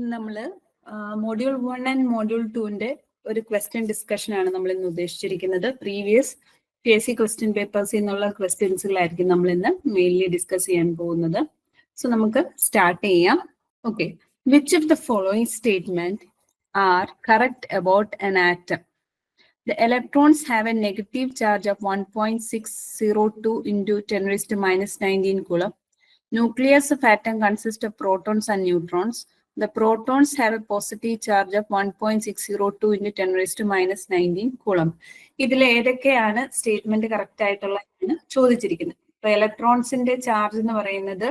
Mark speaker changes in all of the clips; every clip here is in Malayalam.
Speaker 1: നമ്മൾ മൊഡ്യൂൾ 1 ആൻഡ് മൊഡ്യൂൾ 2ന്റെ ഒരു ക്വസ്റ്റ്യൻ ഡിസ്കഷൻ ആണ് നമ്മൾ ഇന്ന് ഉദ്ദേശിച്ചിരിക്കുന്നത്. പ്രീവിയസ് PSC ക്വസ്റ്റ്യൻ പേപ്പേഴ്സിൽ നിന്നുള്ള ക്വസ്റ്റ്യൻസുകളായിരിക്കും നമ്മൾ ഇന്ന് മെയിൻലി ഡിസ്കസ് ചെയ്യാൻ പോകുന്നത്. സോ നമുക്ക് സ്റ്റാർട്ട് ചെയ്യാം. Okay, which of the following statement are correct about an atom? The electrons have a negative charge of 1.602 into 10 raised to minus 19 coulomb. Nucleus of atom consists of protons and neutrons. The protons have a positive charge of 1.602 into 10 raised to minus 19 coulomb. ഇതിൽ ഏതൊക്കെയാണ് സ്റ്റേറ്റ്മെന്റ് കറക്റ്റ് ആയിട്ടുള്ള ചോദിച്ചിരിക്കുന്നത്? ഇപ്പൊ ഇലക്ട്രോൺസിന്റെ ചാർജ് എന്ന് പറയുന്നത്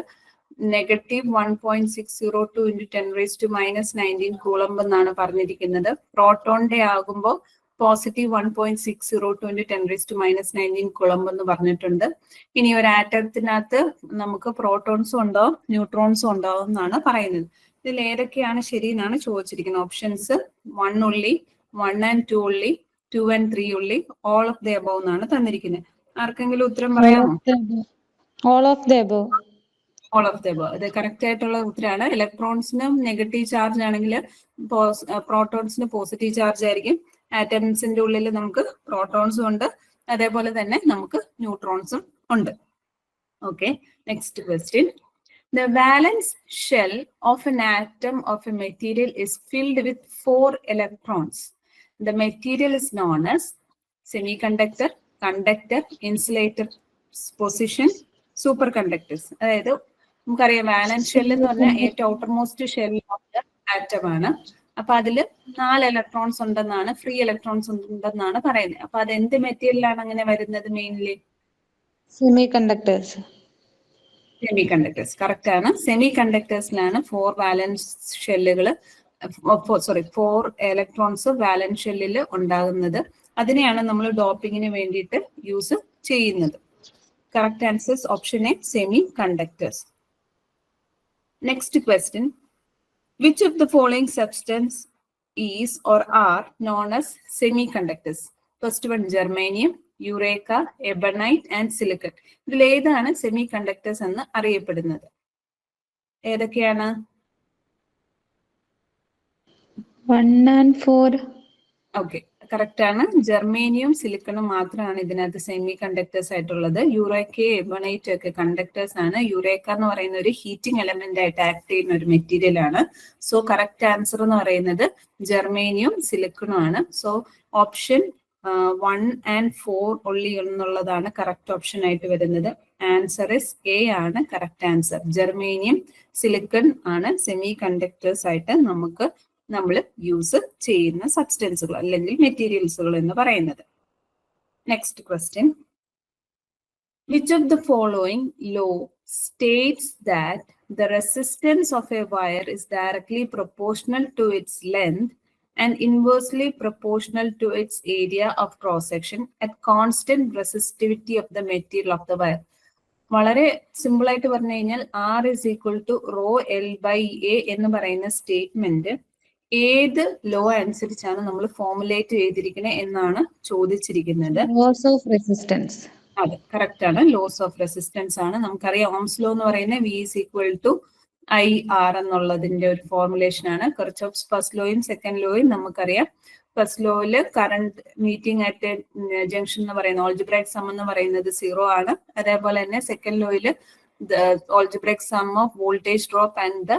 Speaker 1: negative 1.602 into 10 raise to minus 19 coulomb എന്നാണ് പറഞ്ഞിരിക്കുന്നത്. പ്രോട്ടോണിന്റെ ആകുമ്പോൾ positive 1.602 into 10 raise to minus 19 coulomb എന്ന് പറഞ്ഞിട്ടുണ്ട്. ഇനി ഒരു ആറ്റത്തിനകത്ത് നമുക്ക് പ്രോട്ടോൺസും ഉണ്ടാവും ന്യൂട്രോൺസും ഉണ്ടാവും എന്നാണ് പറയുന്നത്. ഇതിൽ ഏതൊക്കെയാണ് ശരി എന്നാണ് ചോദിച്ചിരിക്കുന്നത്. ഓപ്ഷൻസ് 1 ഉള്ളി, 1 and 2 ഉള്ളി, 2 and 3 ഉള്ളി, ഓൾ ഓഫ് ദി അബവ് എന്നാണ് തന്നിരിക്കുന്നത്. ആർക്കെങ്കിലും ഉത്തരം പറയാമോ?
Speaker 2: All of the above.
Speaker 1: All of the above ഇത് കറക്റ്റ് ആയിട്ടുള്ള ഉത്തരമാണ്. ഇലക്ട്രോൺസിന് നെഗറ്റീവ് ചാർജ് ആണെങ്കിൽ പ്രോട്ടോൺസിന് പോസിറ്റീവ് ചാർജ് ആയിരിക്കും. ആറ്റംസിന്റെ ഉള്ളിൽ നമുക്ക് പ്രോട്ടോൺസും ഉണ്ട്, അതേപോലെ തന്നെ നമുക്ക് ന്യൂട്രോൺസും ഉണ്ട്. Okay, next question. The valence shell of an atom of a material is filled with 4 electrons. The material is known as semiconductor, conductor, insulator, position, superconductors. അതായത് നമുക്കറിയാം വാലൻസ് ഷെൽ എന്ന് പറഞ്ഞാൽ ഏറ്റവും outermost shell of the atom ആണ്. അപ്പൊ അതിൽ 4 ഇലക്ട്രോൺസ് ഉണ്ടെന്നാണ്, ഫ്രീ ഇലക്ട്രോൺസ് ഉണ്ടെന്നാണ് പറയുന്നത്. അപ്പൊ അത് എന്ത് മെറ്റീരിയലാണ് അങ്ങനെ വരുന്നത്? Mainly
Speaker 2: semiconductors.
Speaker 1: Semiconductors correct ആണ്. സെമി കണ്ടക്ടേഴ്സിലാണ് 4 വാലൻസ് ഷെല്ലുകൾ, 4 ഇലക്ട്രോൺസ് വാലൻസ് ഷെല്ലിൽ ഉണ്ടാകുന്നത്. അതിനെയാണ് നമ്മൾ ഡോപ്പിങ്ങിന് വേണ്ടിയിട്ട് യൂസ് ചെയ്യുന്നത്. Correct answers option A, semiconductors. Next question. Which of the following substance is or are known as semiconductors? First one germanium, eureka, ebonite and silicon. ഇതിൽ ഏതാണ് സെമി കണ്ടക്ടേഴ്സ് എന്ന് അറിയപ്പെടുന്നത്? ഏതൊക്കെയാണ്?
Speaker 2: 1 and 4.
Speaker 1: ഓക്കെ, കറക്റ്റ് ആണ്. ജെർമേനിയം, സിലിക്കണും മാത്രമാണ് ഇതിനകത്ത് സെമി കണ്ടക്ടേഴ്സ് ആയിട്ടുള്ളത്. യുറേക്ക, എബണൈറ്റ് ഒക്കെ കണ്ടക്ടേഴ്സ് ആണ്. യുറേക്ക എന്ന് പറയുന്ന ഒരു ഹീറ്റിംഗ് എലമെന്റ് ആയിട്ട് ആക്ട് ചെയ്യുന്ന ഒരു മെറ്റീരിയൽ ആണ്. സോ കറക്റ്റ് ആൻസർ എന്ന് പറയുന്നത് ജെർമേനിയം, സിലിക്കണും ആണ്. സോ ഓപ്ഷൻ 1 and 4 ഉള്ളി എന്നുള്ളതാണ് കറക്റ്റ് ഓപ്ഷൻ ആയിട്ട് വരുന്നത്. ആൻസർ ഇസ് എ ആണ് കറക്റ്റ് ആൻസർ. ജെർമേനിയം, സിലിക്കൺ ആണ് സെമി കണ്ടക്ടേഴ്സ് ആയിട്ട് നമ്മൾ യൂസ് ചെയ്യുന്ന സബ്സ്റ്റൻസുകൾ അല്ലെങ്കിൽ മെറ്റീരിയൽസുകൾ എന്ന് പറയുന്നത്. Next question. Which of the following law states that the resistance of a wire is directly proportional to its length and inversely proportional to its area of cross section at constant resistivity of the material of the wire? വളരെ സിമ്പിൾ ആയിട്ട് പറഞ്ഞു കഴിഞ്ഞാൽ R is equal to rho L by A എന്ന് പറയുന്ന സ്റ്റേറ്റ്മെന്റ് ഏത് ലോ അനുസരിച്ചാണ് നമ്മൾ ഫോർമുലേറ്റ് ചെയ്തിരിക്കുന്നത് എന്നാണ് ചോദിച്ചിരിക്കുന്നത്.
Speaker 2: Laws of resistance.
Speaker 1: അതെ, കറക്റ്റ് ആണ്. ലോസ് ഓഫ് റെസിസ്റ്റൻസ് ആണ്. നമുക്കറിയാം ഓംസ് ലോ എന്ന് പറയുന്നത് V is equal to IR എന്നുള്ളതിന്റെ ഒരു ഫോർമുലേഷൻ ആണ്. കിർച്ചോഫ്സ് ഫസ്റ്റ് ലോയും സെക്കൻഡ് ലോയും നമുക്കറിയാം. ഫസ്റ്റ് ലോയില് കറണ്ട് മീറ്റിംഗ് അറ്റ് ജംഗ്ഷൻ എന്ന് പറയുന്ന ഓൾജിബ്രൈക് സം എന്ന് പറയുന്നത് 0 ആണ്. അതേപോലെ തന്നെ സെക്കൻഡ് ലോയില് algebraic sum of voltage drop and the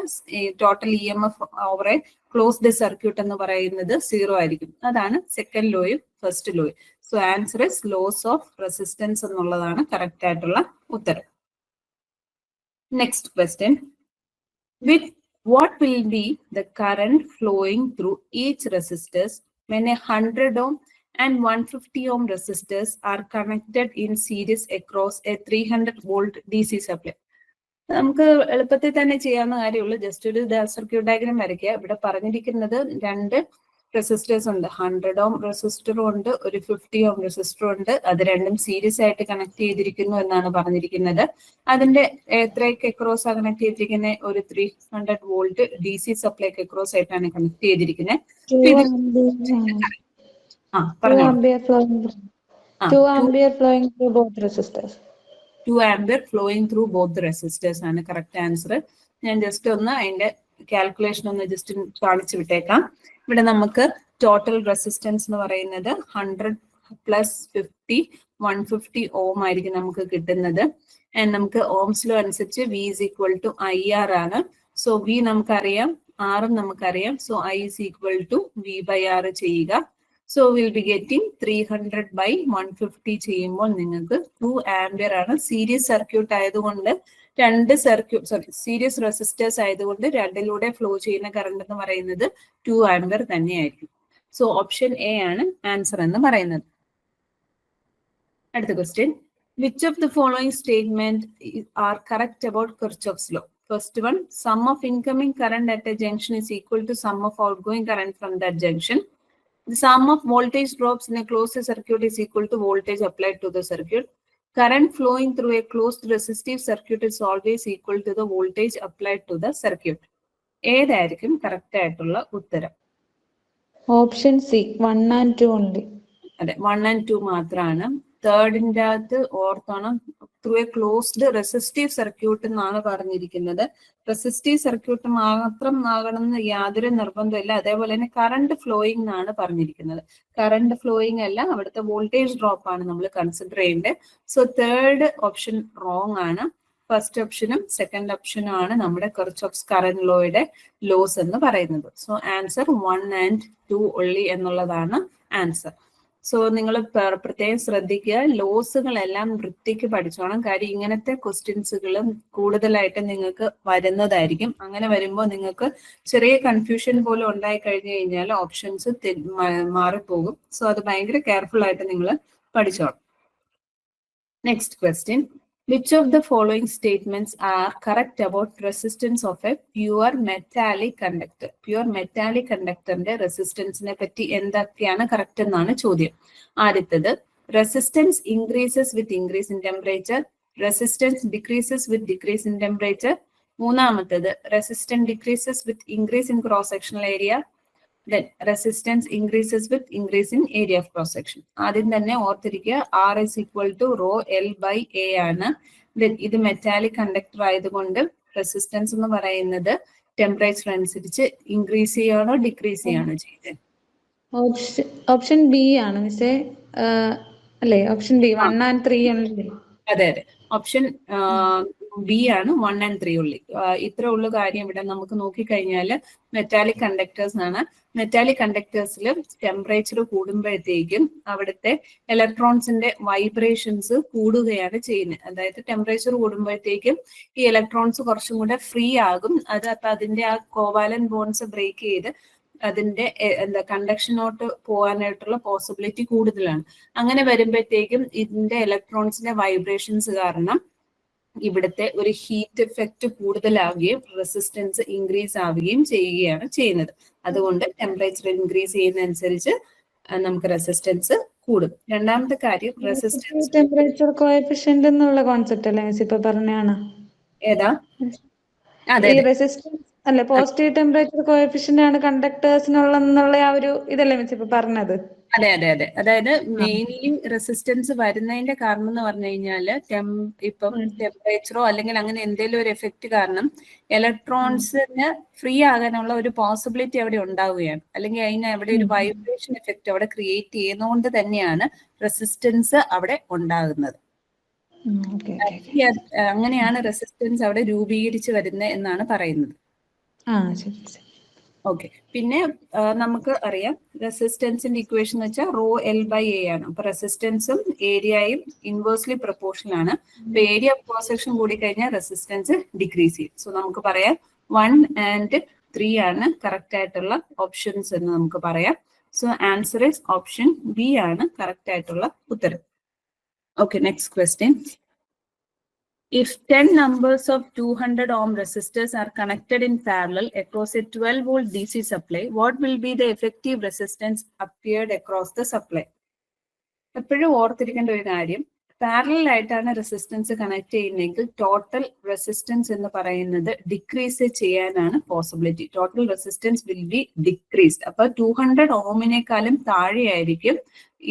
Speaker 1: total EMF over a closed circuit എന്ന് പറയുന്നത് 0 ആയിരിക്കും. അതാണ് സെക്കൻഡ് ലോയും ഫസ്റ്റ് ലോയും. So answer is laws of resistance എന്നുള്ളതാണ് കറക്റ്റ് ആയിട്ടുള്ള ഉത്തരം. Next question. What will be the current flowing through each resistors when a 100 ohm and 150 ohm resistors are connected in series across a 300 volt DC supply? നമുക്ക് എളുപ്പത്തിൽ തന്നെ ചെയ്യാവുന്ന കാര്യമുള്ളൂ. ജസ്റ്റ് ഒരു സർക്യൂട്ട് ഡയഗ്രാം വരയ്ക്കുക. ഇവിടെ പറഞ്ഞിരിക്കുന്നത് 2 റെസിസ്റ്റേഴ്സ് ഉണ്ട്. 100 ohm റെസിസ്റ്ററും ഉണ്ട്, ഒരു 50 ohm റെസിസ്റ്ററും ഉണ്ട്. അത് രണ്ടും സീരീസ് ആയിട്ട് കണക്ട് ചെയ്തിരിക്കുന്നു എന്നാണ് പറഞ്ഞിരിക്കുന്നത്. അതിന്റെ എത്രയൊക്കെ എക്രോസ് ആണ് കണക്ട് ചെയ്തിരിക്കുന്നത്? ഒരു 300 വോൾട്ട് DC സപ്ലൈക്ക് എക്രോസ് ആയിട്ടാണ് കണക്ട് ചെയ്തിരിക്കുന്നത്.
Speaker 2: 2 ampere flowing through both resistors.
Speaker 1: 2 ampere flowing through both the resistors ആണ് കറക്റ്റ് ആൻസർ. ഞാൻ ജസ്റ്റ് ഒന്ന് അതിന്റെ കാൽക്കുലേഷൻ ഒന്ന് ജസ്റ്റ് കാണിച്ചു വിട്ടേക്കാം. ഇവിടെ നമുക്ക് ടോട്ടൽ റെസിസ്റ്റൻസ് എന്ന് പറയുന്നത് 100 + 50 150 ഓം ആയിരിക്കും നമുക്ക് കിട്ടുന്നത്. ആൻഡ് നമുക്ക് ഓംസ് ലോ അനുസരിച്ച് V = IR ആണ്. സോ V നമുക്കറിയാം, R നമുക്കറിയാം. സോ I = V/R ചെയ്യുക. സോ വിൽ ബി ഗെറ്റിംഗ് 300/150 ചെയ്യുമ്പോൾ നിങ്ങൾക്ക് 2 ആംപിയർ ആണ്. സീരീസ് സർക്യൂട്ട് ആയതുകൊണ്ട് സീരീസ് റെസിസ്റ്റേഴ്സ് ആയതുകൊണ്ട് രണ്ടിലൂടെ ഫ്ലോ ചെയ്യുന്ന കറണ്ട് എന്ന് പറയുന്നത് 2 ആംപിയർ തന്നെയായിരിക്കും. സോ ഓപ്ഷൻ എ ആണ് ആൻസർ എന്ന് പറയുന്നത്. അടുത്ത question, which of the following statement are correct about Kirchhoff's law? First one, sum of incoming current at a junction is equal to sum of outgoing current from that junction. The sum of voltage drops in a closed circuit is equal to voltage applied to the circuit. Current flowing through a closed resistive circuit is always equal to the voltage applied to the circuit. ഏതായിരിക്കും കറക്റ്റ് ആയിട്ടുള്ള ഉത്തരം?
Speaker 2: Option C 1 and 2 only.
Speaker 1: അതെ, 1 and 2 മാത്രമാണ്. തേർഡിന്റെ അകത്ത് ഓർത്തോണം, through a closed resistive circuit എന്നാണ് പറഞ്ഞിരിക്കുന്നത്. റെസിസ്റ്റീവ് സർക്യൂട്ട് മാത്രം ആകണമെന്ന് യാതൊരു നിർബന്ധമില്ല. അതേപോലെ തന്നെ കറണ്ട് ഫ്ലോയിങ് എന്നാണ് പറഞ്ഞിരിക്കുന്നത്. കറണ്ട് ഫ്ലോയിങ് അല്ല, അവിടുത്തെ വോൾട്ടേജ് ഡ്രോപ്പ് ആണ് നമ്മൾ കൺസിഡർ ചെയ്യേണ്ടത്. സോ തേർഡ് ഓപ്ഷൻ റോങ് ആണ്. ഫസ്റ്റ് ഓപ്ഷനും സെക്കൻഡ് ഓപ്ഷനും ആണ് നമ്മുടെ കിർച്ചോഫ്സ് കറന്റ് ലോയുടെ ലോസ് എന്ന് പറയുന്നത്. സോ ആൻസർ 1 and 2 only എന്നുള്ളതാണ് ആൻസർ. സോ നിങ്ങൾ പ്രത്യേകം ശ്രദ്ധിക്കുക, ലോസുകളെല്ലാം വൃത്തിക്ക് പഠിച്ചോണം. കാര്യം ഇങ്ങനത്തെ ക്വസ്റ്റ്യൻസുകളും കൂടുതലായിട്ട് നിങ്ങൾക്ക് വരുന്നതായിരിക്കും. അങ്ങനെ വരുമ്പോൾ നിങ്ങൾക്ക് ചെറിയ കൺഫ്യൂഷൻ പോലും ഉണ്ടായി കഴിഞ്ഞു കഴിഞ്ഞാൽ ഓപ്ഷൻസ് മാറിപ്പോകും. സോ അത് ഭയങ്കര കെയർഫുൾ ആയിട്ട് നിങ്ങൾ പഠിച്ചോണം. Next question, which of the following statements are correct about resistance of a pure metallic conductor? Pure metallic conductorന്റെ റെസിസ്റ്റൻസിനെ പറ്റി എന്തൊക്കെയാണ് കറക്റ്റ് എന്നാണ് ചോദ്യം. ആദ്യത്തേത്, resistance increases with increase in temperature, resistance decreases with decrease in temperature. മൂന്നാമത്തേത്, resistance decreases with increase in cross sectional area. Then resistance increases with increase in area of cross section. ആദ്യം തന്നെ ഓർത്തിരിക്കുക, R is equal to rho L/A ആണ്. Then ഇത് മെറ്റാലിക് കണ്ടക്ടർ ആയതുകൊണ്ട് റെസിസ്റ്റൻസ് എന്ന് പറയുന്നത് ടെമ്പറേച്ചർ അനുസരിച്ച് ഇൻക്രീസ് ചെയ്യാണോ ഡിക്രീസ് ചെയ്യാണോ ചെയ്തത്?
Speaker 2: ഓപ്ഷൻ ബി ആണ് മിസ്സേ, അല്ലേ? Option B 1 and 3 only.
Speaker 1: അതെ അതെ, ഓപ്ഷൻ ബി ആണ് 1 and 3 ഉള്ളി. ഇത്ര ഉള്ള കാര്യം ഇവിടെ നമുക്ക് നോക്കിക്കഴിഞ്ഞാൽ മെറ്റാലിക് കണ്ടക്ടേഴ്സ് ആണ്. മെറ്റാലിക് കണ്ടക്ടേഴ്സിൽ ടെമ്പറേച്ചർ കൂടുമ്പോഴത്തേക്കും അവിടുത്തെ ഇലക്ട്രോൺസിന്റെ വൈബ്രേഷൻസ് കൂടുകയാണ് ചെയ്യുന്നത്. അതായത് ടെമ്പറേച്ചർ കൂടുമ്പോഴത്തേക്കും ഈ ഇലക്ട്രോൺസ് കുറച്ചും കൂടെ ഫ്രീ ആകും. അത് അപ്പൊ അതിന്റെ ആ കോവാലൻ ബോൺസ് ബ്രേക്ക് ചെയ്ത് അതിന്റെ കണ്ടക്ഷനോട്ട് പോകാനായിട്ടുള്ള പോസിബിലിറ്റി കൂടുതലാണ്. അങ്ങനെ വരുമ്പോഴത്തേക്കും ഇതിന്റെ ഇലക്ട്രോൺസിന്റെ വൈബ്രേഷൻസ് കാരണം ഇവിടുത്തെ ഒരു ഹീറ്റ് എഫക്റ്റ് കൂടുതലാവുകയും റെസിസ്റ്റൻസ് ഇൻക്രീസ് ആവുകയും ചെയ്യുകയാണ് ചെയ്യുന്നത്. അതുകൊണ്ട് ടെമ്പറേച്ചർ ഇൻക്രീസ് ചെയ്യുന്നതനുസരിച്ച് നമുക്ക് റെസിസ്റ്റൻസ് കൂടും. രണ്ടാമത്തെ കാര്യം, റെസിസ്റ്റൻസ്
Speaker 2: ടെമ്പറേച്ചർ കോഎഫിഷ്യന്റ് എന്നുള്ള കോൺസെപ്റ്റ് അല്ലേ മിസ് ഇപ്പൊ പറഞ്ഞാണ്?
Speaker 1: ഏതാ? അതെ,
Speaker 2: റെസിസ്റ്റൻസ് അല്ലെ, പോസിറ്റീവ് ടെമ്പറേച്ചർ കോഎഫിഷ്യന്റ് ആണ് കണ്ടക്ടേഴ്സിനുള്ള ആ ഒരു ഇതല്ലേ മിസ് ഇപ്പൊ പറഞ്ഞത്?
Speaker 1: അതെ അതെ അതെ, അതായത് മെയിൻലി റെസിസ്റ്റൻസ് വരുന്നതിന്റെ കാരണം എന്ന് പറഞ്ഞു കഴിഞ്ഞാല് ഇപ്പം ടെമ്പറേച്ചറോ അല്ലെങ്കിൽ അങ്ങനെ എന്തെങ്കിലും ഒരു എഫക്റ്റ് കാരണം ഇലക്ട്രോൺസിന് ഫ്രീ ആകാനുള്ള ഒരു പോസിബിലിറ്റി അവിടെ ഉണ്ടാവുകയാണ്. അല്ലെങ്കിൽ അതിന് അവിടെ ഒരു വൈബ്രേഷൻ എഫക്റ്റ് അവിടെ ക്രിയേറ്റ് ചെയ്യുന്നതുകൊണ്ട് തന്നെയാണ് റെസിസ്റ്റൻസ് അവിടെ ഉണ്ടാകുന്നത്. അങ്ങനെയാണ് റെസിസ്റ്റൻസ് അവിടെ രൂപീകരിച്ച് വരുന്നത് എന്നാണ് പറയുന്നത്. ഓക്കെ, പിന്നെ നമുക്ക് അറിയാം റെസിസ്റ്റൻസിന്റെ ഇക്വേഷൻ എന്ന് വെച്ചാൽ റോ L/A ആണ്. അപ്പൊ റെസിസ്റ്റൻസും ഏരിയയും ഇൻവേഴ്സ്ലി പ്രൊപ്പോർഷണൽ ആണ്. അപ്പൊ ഏരിയ ഓഫ് ക്രോസ് സെക്ഷൻ കൂടി കഴിഞ്ഞാൽ റെസിസ്റ്റൻസ് ഡിക്രീസ് ചെയ്യും. സോ നമുക്ക് പറയാം 1 and 3 ആണ് കറക്റ്റ് ആയിട്ടുള്ള ഓപ്ഷൻസ് എന്ന് നമുക്ക് പറയാം. So answer is option B ആണ് കറക്റ്റ് ആയിട്ടുള്ള ഉത്തരം. Okay, next question. If 10 numbers of 200 ohm resistors are connected in parallel across a 12-volt DC supply, what will be the effective resistance appeared across the supply? എപ്പോഴും ഓർത്തിരിക്കേണ്ട ഒരു കാര്യം, പാരലൽ ആയിട്ടാണ് റെസിസ്റ്റൻസ് കണക്ട് ചെയ്യുന്നതെങ്കിൽ ടോട്ടൽ റെസിസ്റ്റൻസ് എന്ന് പറയുന്നത് ഡിക്രീസ് ചെയ്യാനാണ് possibility. Total resistance will B decreased. അപ്പൊ 200 ഓമിനേക്കാളും താഴെയായിരിക്കും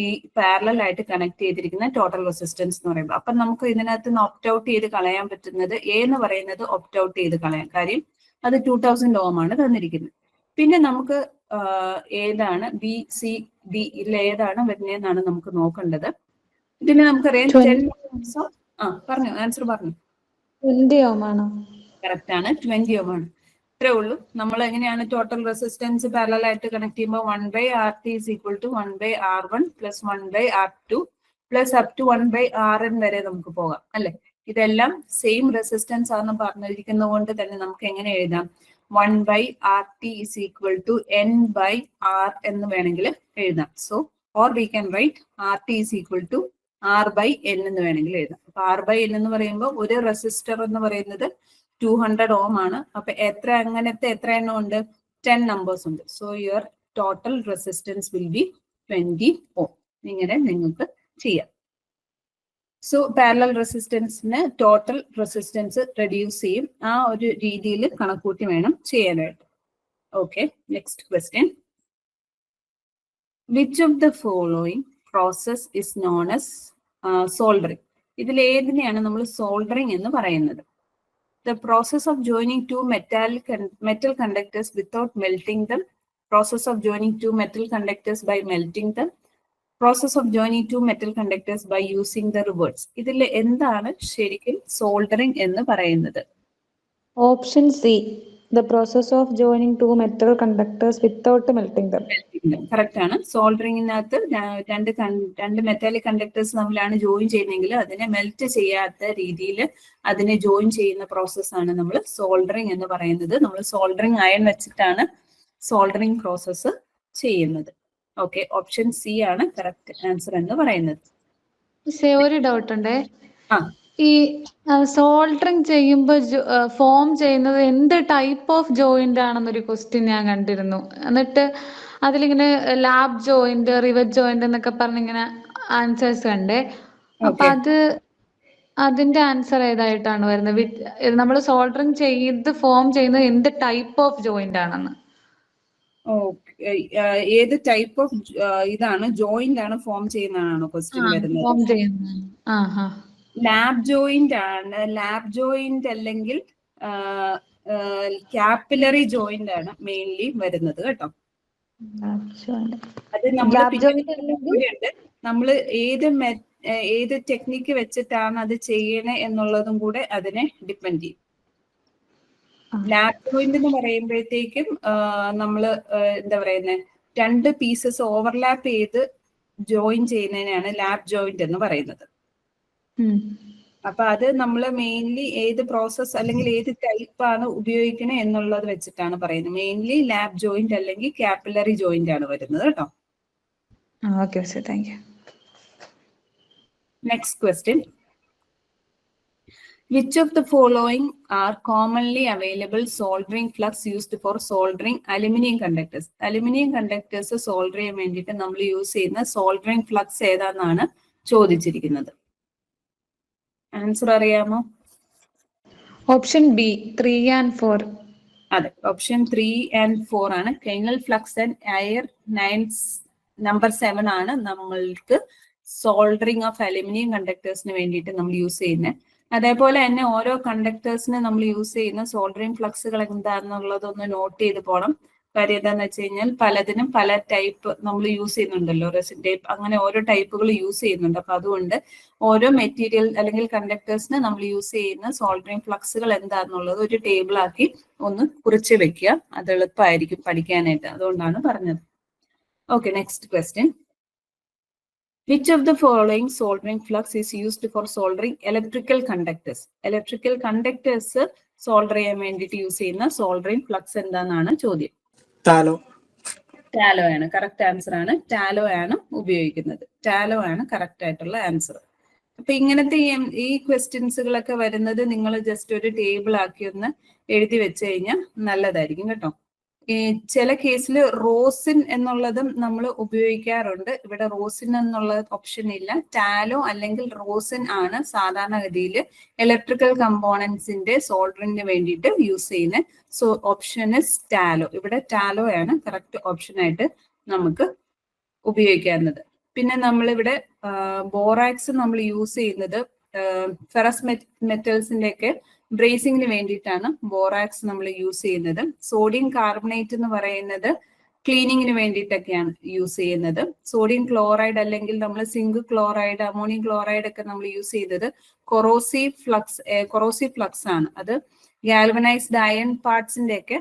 Speaker 1: ഈ പാരലൽ ആയിട്ട് കണക്ട് ചെയ്തിരിക്കുന്ന ടോട്ടൽ റെസിസ്റ്റൻസ് എന്ന് പറയുമ്പോൾ. അപ്പൊ നമുക്ക് ഇതിനകത്ത് നിന്ന് ഓപ്റ്റ് ഔട്ട് ചെയ്ത് കളയാൻ പറ്റുന്നത് എ എന്ന് പറയുന്നത് ഓപ്റ്റ് ഔട്ട് ചെയ്ത് കളയാം. കാര്യം അത് 2000 ഓം ആണ് തന്നിരിക്കുന്നത്. പിന്നെ നമുക്ക് ഏതാണ് ബി സി ഡി ഏതാണ് വരുന്നതെന്നാണ് നമുക്ക് നോക്കേണ്ടത്. ഇതിന് നമുക്കറിയാം 10 പറഞ്ഞു, ആൻസർ പറഞ്ഞു.
Speaker 2: 20 ഓം ആണോ?
Speaker 1: കറക്റ്റ് ആണ്, 20 ഓം ആണ്. ഇത്രേ ഉള്ളൂ. നമ്മൾ എങ്ങനെയാണ് ടോട്ടൽ റെസിസ്റ്റൻസ് പാരലൽ ആയിട്ട് കണക്ട് ചെയ്യുമ്പോൾ 1/RT is equal to 1/R1 plus 1/R2 plus up to 1/Rn വരെ നമുക്ക് പോകാം അല്ലെ. ഇതെല്ലാം സെയിം റെസിസ്റ്റൻസ് ആണെന്ന് പറഞ്ഞിരിക്കുന്നത് കൊണ്ട് തന്നെ നമുക്ക് എങ്ങനെ എഴുതാം? 1/RT is equal to N/R എന്ന് വേണമെങ്കിൽ എഴുതാം. So or we can write RT is equal to R/N എന്ന് വേണമെങ്കിൽ എഴുതാം. അപ്പൊ R/N എന്ന് പറയുമ്പോൾ ഒരു റെസിസ്റ്റർ എന്ന് പറയുന്നത് 200 ഓം ആണ്. അപ്പൊ അങ്ങനത്തെ എത്ര എണ്ണം ഉണ്ട്? 10 നമ്പേഴ്സ് ഉണ്ട്. So your total resistance will be 20 ohm. ഇങ്ങനെ നിങ്ങൾക്ക് ചെയ്യാം. സോ പാരലൽ റെസിസ്റ്റൻസിന് ടോട്ടൽ റെസിസ്റ്റൻസ് റെഡ്യൂസ് ചെയ്യും. ആ ഒരു രീതിയിൽ കണക്കൂട്ടി വേണം ചെയ്യാനായിട്ട്. Okay, next question. Which of the following process is known as സോൾഡറിങ്? ഇതിൽ ഏതിനെയാണ് നമ്മൾ സോൾഡറിങ് എന്ന് പറയുന്നത്? The process of joining two metal conductors without melting them, process of joining two metal conductors by melting them, process of joining two metal conductors by using the reverse. ഇതിൽ എന്താണ് ശരിക്കും സോൾഡറിങ് എന്ന് പറയുന്നത്?
Speaker 2: Option C, the process of joining two metal conductors without melting them.
Speaker 1: Correct ആണ്. സോൾഡറിങ്ങിനകത്ത് രണ്ട് മെറ്റാലിക് കണ്ടക്ടേഴ്സ് തമ്മിലാണ് ജോയിൻ ചെയ്യുന്നതെങ്കിൽ അതിനെ മെൽറ്റ് ചെയ്യാത്ത രീതിയിൽ അതിനെ ജോയിൻ ചെയ്യുന്ന പ്രോസസ്സാണ് നമ്മൾ സോൾഡറിങ് എന്ന് പറയുന്നത്. നമ്മൾ സോൾഡറിങ് അയൺ വെച്ചിട്ടാണ് സോൾഡറിങ് പ്രോസസ്സ് ചെയ്യുന്നത്. ഓക്കെ, ഓപ്ഷൻ സി ആണ് കറക്റ്റ് ആൻസർ എന്ന് പറയുന്നത്.
Speaker 2: ഒരു ഡൗട്ട് ഉണ്ടേ. ഈ സോൾഡറിങ് ചെയ്യുമ്പോൾ ഫോം ചെയ്യുന്നത് എന്ത് ടൈപ്പ് ഓഫ് ജോയിന്റ് ആണെന്നൊരു ക്വസ്റ്റ്യൻ ഞാൻ കണ്ടിരുന്നു. എന്നിട്ട് അതിലിങ്ങനെ ലാബ് ജോയിന്റ്, റിവറ്റ് ജോയിന്റ് എന്നൊക്കെ പറഞ്ഞിങ്ങനെ ആൻസേഴ്സ് കണ്ടേ. അപ്പൊ അതിന്റെ ആൻസർ ഏതായിട്ടാണ് വരുന്നത്? നമ്മൾ സോൾഡറിങ് ചെയ്ത് ഫോം ചെയ്യുന്നത് എന്ത് ടൈപ്പ് ഓഫ് ജോയിന്റ് ആണെന്ന്?
Speaker 1: ഏത് ടൈപ്പ് ഓഫ് ഇതാണ് ജോയിന്റ് ആണ് ഫോം ചെയ്യുന്നതാണോ ക്വസ്റ്റ്യൻ വരുന്നത്? ലാബ് ജോയിന്റ് ആണ്. ലാബ് ജോയിന്റ് അല്ലെങ്കിൽ ക്യാപ്പിലറി ജോയിന്റ് ആണ് മെയിൻലി വരുന്നത് കേട്ടോ. അത് നമ്മൾ ഏത് ടെക്നിക്ക് വെച്ചിട്ടാണ് അത് ചെയ്യണേ എന്നുള്ളതും കൂടെ അതിനെ ഡിപ്പെൻഡ് ചെയ്യും. ലാബ് ജോയിന്റ് എന്ന് പറയുമ്പോഴത്തേക്കും നമ്മള് എന്താ പറയുന്നത്, രണ്ട് പീസസ് ഓവർലാപ്പ് ചെയ്ത് ജോയിൻ ചെയ്യുന്നതിനാണ് ലാബ് ജോയിന്റ് എന്ന് പറയുന്നത്. അപ്പൊ അത് നമ്മൾ മെയിൻലി ഏത് പ്രോസസ് അല്ലെങ്കിൽ ഏത് ടൈപ്പ് ആണ് ഉപയോഗിക്കണേ എന്നുള്ളത് വെച്ചിട്ടാണ് പറയുന്നത്. മെയിൻലി ലാബ് ജോയിന്റ് അല്ലെങ്കിൽ ക്യാപ്പിലറി ജോയിന്റ് ആണ് വരുന്നത് കേട്ടോ. Next question. Which of the following are commonly available soldering flux used for soldering aluminum conductors? Aluminum conductors solder ചെയ്യാൻ വേണ്ടിയിട്ട് നമ്മൾ യൂസ് ചെയ്യുന്ന സോൾഡറിങ് ഫ്ലക്സ് ഏതാണെന്നാണ് ചോദിച്ചിരിക്കുന്നത്. ആൻസർ അറിയാമോ?
Speaker 2: Option B 3 and 4.
Speaker 1: അതെ, ഓപ്ഷൻ 3 and 4 ആണ്. കെയ്നൽ ഫ്ലക്സ് ആൻഡ് എയർ നമ്പർ 7 ആണ് നമ്മൾക്ക് സോൾഡറിങ് ഓഫ് അലുമിനിയം കണ്ടക്ടേഴ്സിന് വേണ്ടിയിട്ട് നമ്മൾ യൂസ് ചെയ്യുന്നത്. അതേപോലെ തന്നെ ഓരോ കണ്ടക്ടേഴ്സിന് നമ്മൾ യൂസ് ചെയ്യുന്ന സോൾഡറിങ് ഫ്ലക്സുകൾ എന്താണെന്നുള്ളതൊന്ന് നോട്ട് ചെയ്ത് പോകണം. കാര്യം എന്താന്ന് വെച്ച് കഴിഞ്ഞാൽ പലതിനും പല ടൈപ്പ് നമ്മൾ യൂസ് ചെയ്യുന്നുണ്ടല്ലോ, റെസിൻ ടൈപ്പ്, അങ്ങനെ ഓരോ ടൈപ്പുകൾ യൂസ് ചെയ്യുന്നുണ്ട്. അപ്പൊ അതുകൊണ്ട് ഓരോ മെറ്റീരിയൽ അല്ലെങ്കിൽ കണ്ടക്ടേഴ്സിന് നമ്മൾ യൂസ് ചെയ്യുന്ന സോൾഡറിങ് ഫ്ലക്സുകൾ എന്താണെന്നുള്ളത് ഒരു ടേബിൾ ആക്കി ഒന്ന് കുറിച്ച് വെക്കുക. അത് എളുപ്പമായിരിക്കും പഠിക്കാനായിട്ട്, അതുകൊണ്ടാണ് പറഞ്ഞത്. Okay, next question. Which of the following soldering flux is used for soldering electrical conductors? Electrical conductors solder ചെയ്യാൻ വേണ്ടിയിട്ട് യൂസ് ചെയ്യുന്ന സോൾഡറിങ് ഫ്ലക്സ് എന്താണെന്നാണ് ചോദ്യം. ടാലോ ആണ് കറക്റ്റ് ആൻസർ ആണ്. ടാലോ ആണ് ഉപയോഗിക്കുന്നത്. ടാലോ ആണ് കറക്റ്റ് ആയിട്ടുള്ള ആൻസർ. അപ്പൊ ഇങ്ങനത്തെ ഈ ക്വസ്റ്റ്യൻസുകളൊക്കെ വരുന്നത് നിങ്ങൾ ജസ്റ്റ് ഒരു ടേബിൾ ആക്കി ഒന്ന് എഴുതി വെച്ച് കഴിഞ്ഞാൽ നല്ലതായിരിക്കും കേട്ടോ. ചില കേസിൽ റോസിൻ എന്നുള്ളതും നമ്മൾ ഉപയോഗിക്കാറുണ്ട്. ഇവിടെ റോസിൻ എന്നുള്ള ഓപ്ഷൻ ഇല്ല. ടാലോ അല്ലെങ്കിൽ റോസിൻ ആണ് സാധാരണഗതിയിൽ ഇലക്ട്രിക്കൽ കമ്പോണൻസിന്റെ സോൾഡറിന് വേണ്ടിയിട്ട് യൂസ് ചെയ്യുന്നത്. So option is tallow. ഇവിടെ ടാലോ ആണ് കറക്റ്റ് ഓപ്ഷൻ ആയിട്ട് നമുക്ക് ഉപയോഗിക്കാവുന്നത്. പിന്നെ നമ്മളിവിടെ ബോറാക്സ് നമ്മൾ യൂസ് ചെയ്യുന്നത് ഫെറസ് മെറ്റൽസിന്റെ ഒക്കെ ബ്രേസിങ്ങിന് വേണ്ടിയിട്ടാണ് ബോറാക്സ് നമ്മൾ യൂസ് ചെയ്യുന്നത്. സോഡിയം കാർബണേറ്റ് എന്ന് പറയുന്നത് ക്ലീനിങ്ങിന് വേണ്ടിയിട്ടൊക്കെയാണ് യൂസ് ചെയ്യുന്നത്. സോഡിയം ക്ലോറൈഡ് അല്ലെങ്കിൽ നമ്മൾ സിങ്ക് ക്ലോറൈഡ്, അമോണിയം ക്ലോറൈഡ് ഒക്കെ നമ്മൾ യൂസ് ചെയ്തത് കൊറോസീവ് ഫ്ലക്സ് ആണ്. അത് ഗാൽവനൈസ്ഡ് അയൺ പാർട്സിന്റെ ഒക്കെ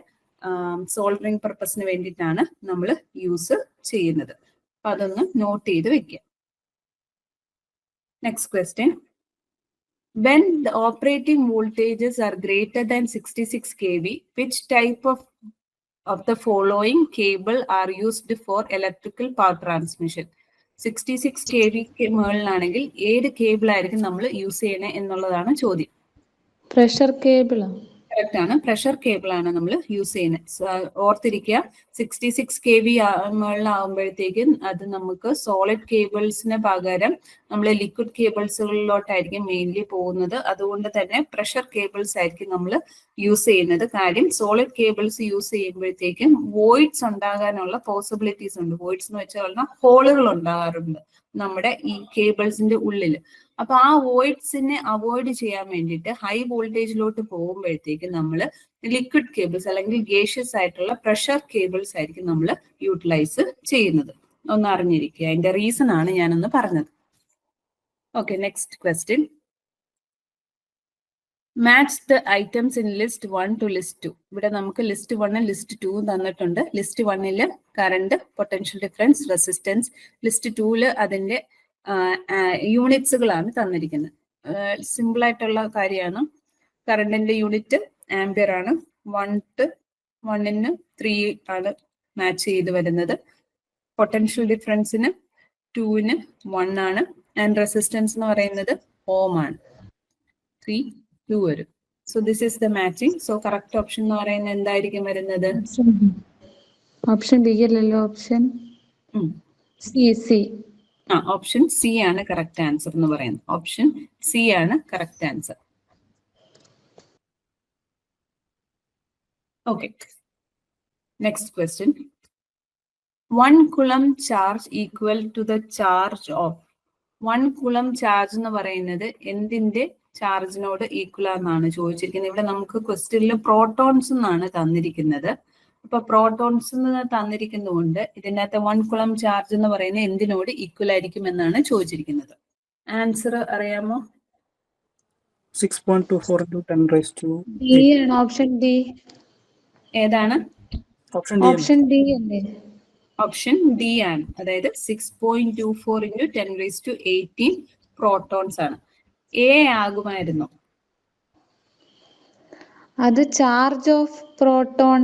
Speaker 1: സോൾഡറിങ് പർപ്പസിന് വേണ്ടിയിട്ടാണ് നമ്മൾ യൂസ് ചെയ്യുന്നത്. അപ്പൊ അതൊന്ന് നോട്ട് ചെയ്ത് വെക്കുക. Next question. When the operating voltages are greater than 66 kV, which type of the following cable are used for electrical power transmission? 66 kV മുകളിലാണെങ്കിൽ ഏത് കേബിൾ ആയിരിക്കും നമ്മൾ യൂസ് ചെയ്യണേ എന്നുള്ളതാണ് ചോദ്യം.
Speaker 2: പ്രഷർ കേബിളോ?
Speaker 1: കറക്റ്റ് ആണ്, പ്രഷർ കേബിൾ ആണ് നമ്മൾ യൂസ് ചെയ്യുന്നത്. ഓർത്തിരിക്കുക, 66 kV മുകളിലാവുമ്പോഴത്തേക്കും അത് നമുക്ക് സോളിഡ് കേബിൾസിന് പകരം നമ്മൾ ലിക്വിഡ് കേബിൾസുകളിലോട്ടായിരിക്കും മെയിൻലി പോകുന്നത്. അതുകൊണ്ട് തന്നെ പ്രഷർ കേബിൾസ് ആയിരിക്കും നമ്മൾ യൂസ് ചെയ്യുന്നത്. കാര്യം സോളിഡ് കേബിൾസ് യൂസ് ചെയ്യുമ്പോഴത്തേക്കും വോയിഡ്സ് ഉണ്ടാകാനുള്ള പോസിബിലിറ്റീസ് ഉണ്ട്. വോയിഡ്സ് എന്ന് വെച്ചാൽ ഹോളുകൾ ഉണ്ടാകാറുണ്ട് നമ്മുടെ ഈ കേബിൾസിന്റെ ഉള്ളിൽ. അപ്പൊ ആ വോയിഡ്സിനെ അവോയ്ഡ് ചെയ്യാൻ വേണ്ടിയിട്ട് ഹൈ വോൾട്ടേജിലോട്ട് പോകുമ്പോഴത്തേക്ക് നമ്മൾ ലിക്വിഡ് കേബിൾസ് അല്ലെങ്കിൽ ഗേഷ്യസ് ആയിട്ടുള്ള പ്രഷർ കേബിൾസ് ആയിരിക്കും നമ്മൾ യൂട്ടിലൈസ് ചെയ്യുന്നത്. ഒന്ന് അറിഞ്ഞിരിക്കുക, അതിന്റെ റീസൺ ആണ് ഞാനൊന്ന് പറഞ്ഞത്. Okay, next question. Match the items in list 1 to list 2. ഇവിടെ നമുക്ക് ലിസ്റ്റ് 1 ലിസ്റ്റ് 2 തന്നിട്ടുണ്ട്. List 1 current, potential difference, resistance. List 2 അതിന്റെ യൂണിറ്റ്സുകളാണ് തന്നിരിക്കുന്നത്. സിമ്പിൾ ആയിട്ടുള്ള കാര്യമാണ്. കറണ്ടിന്റെ യൂണിറ്റ് ആംപിയർ ആണ്. 1 to 3 ആണ് മാച്ച് ചെയ്ത് വരുന്നത്. പൊട്ടൻഷ്യൽ ഡിഫറൻസിന് 2 1 ആണ്. ആൻഡ് റെസിസ്റ്റൻസ് എന്ന് പറയുന്നത് ഓം ആണ്. 3 2 വരും. So this is the matching. So correct option എന്ന് പറയുന്നത് എന്തായിരിക്കും വരുന്നത്?
Speaker 2: ഓപ്ഷൻ ബി അല്ലല്ലോ, ഓപ്ഷൻ സി.
Speaker 1: ഓപ്ഷൻ സി ആണ് കറക്റ്റ് ആൻസർ എന്ന് പറയുന്നത്. ഓപ്ഷൻ സി ആണ് correct answer. Okay, next question. 1 coulomb charge equal to the charge of. 1 coulomb charge എന്ന് പറയുന്നത് എന്തിന്റെ ചാർജിനോട് ഈക്വൽ ആണെന്നാണ് ചോദിച്ചിരിക്കുന്നത്. ഇവിടെ നമുക്ക് ക്വസ്റ്റ്യനിൽ പ്രോട്ടോൺസ് എന്നാണ് തന്നിരിക്കുന്നത്. അപ്പൊ പ്രോട്ടോൺസ് തന്നിരിക്കുന്നതുകൊണ്ട് ഇതിനകത്ത് 1 coulomb ചാർജ് എന്ന് പറയുന്നത് എന്തിനോട് ഈക്വൽ ആയിരിക്കും എന്നാണ് ചോദിച്ചിരിക്കുന്നത്. ആൻസർ അറിയാമോ?
Speaker 3: 6.24 into 10 raised to
Speaker 2: ഡി ആണ്. Option D.
Speaker 1: ഏതാണ്?
Speaker 2: ഓപ്ഷൻ ഡി അല്ലേ?
Speaker 1: ഓപ്ഷൻ ഡി ആണ്. അതായത് 6.24 into 10 raised to 18 പ്രോട്ടോൺസ് ആണ്. എ ആകുമായിരുന്നു.
Speaker 2: അത് ചാർജ് ഓഫ് പ്രോട്ടോൺ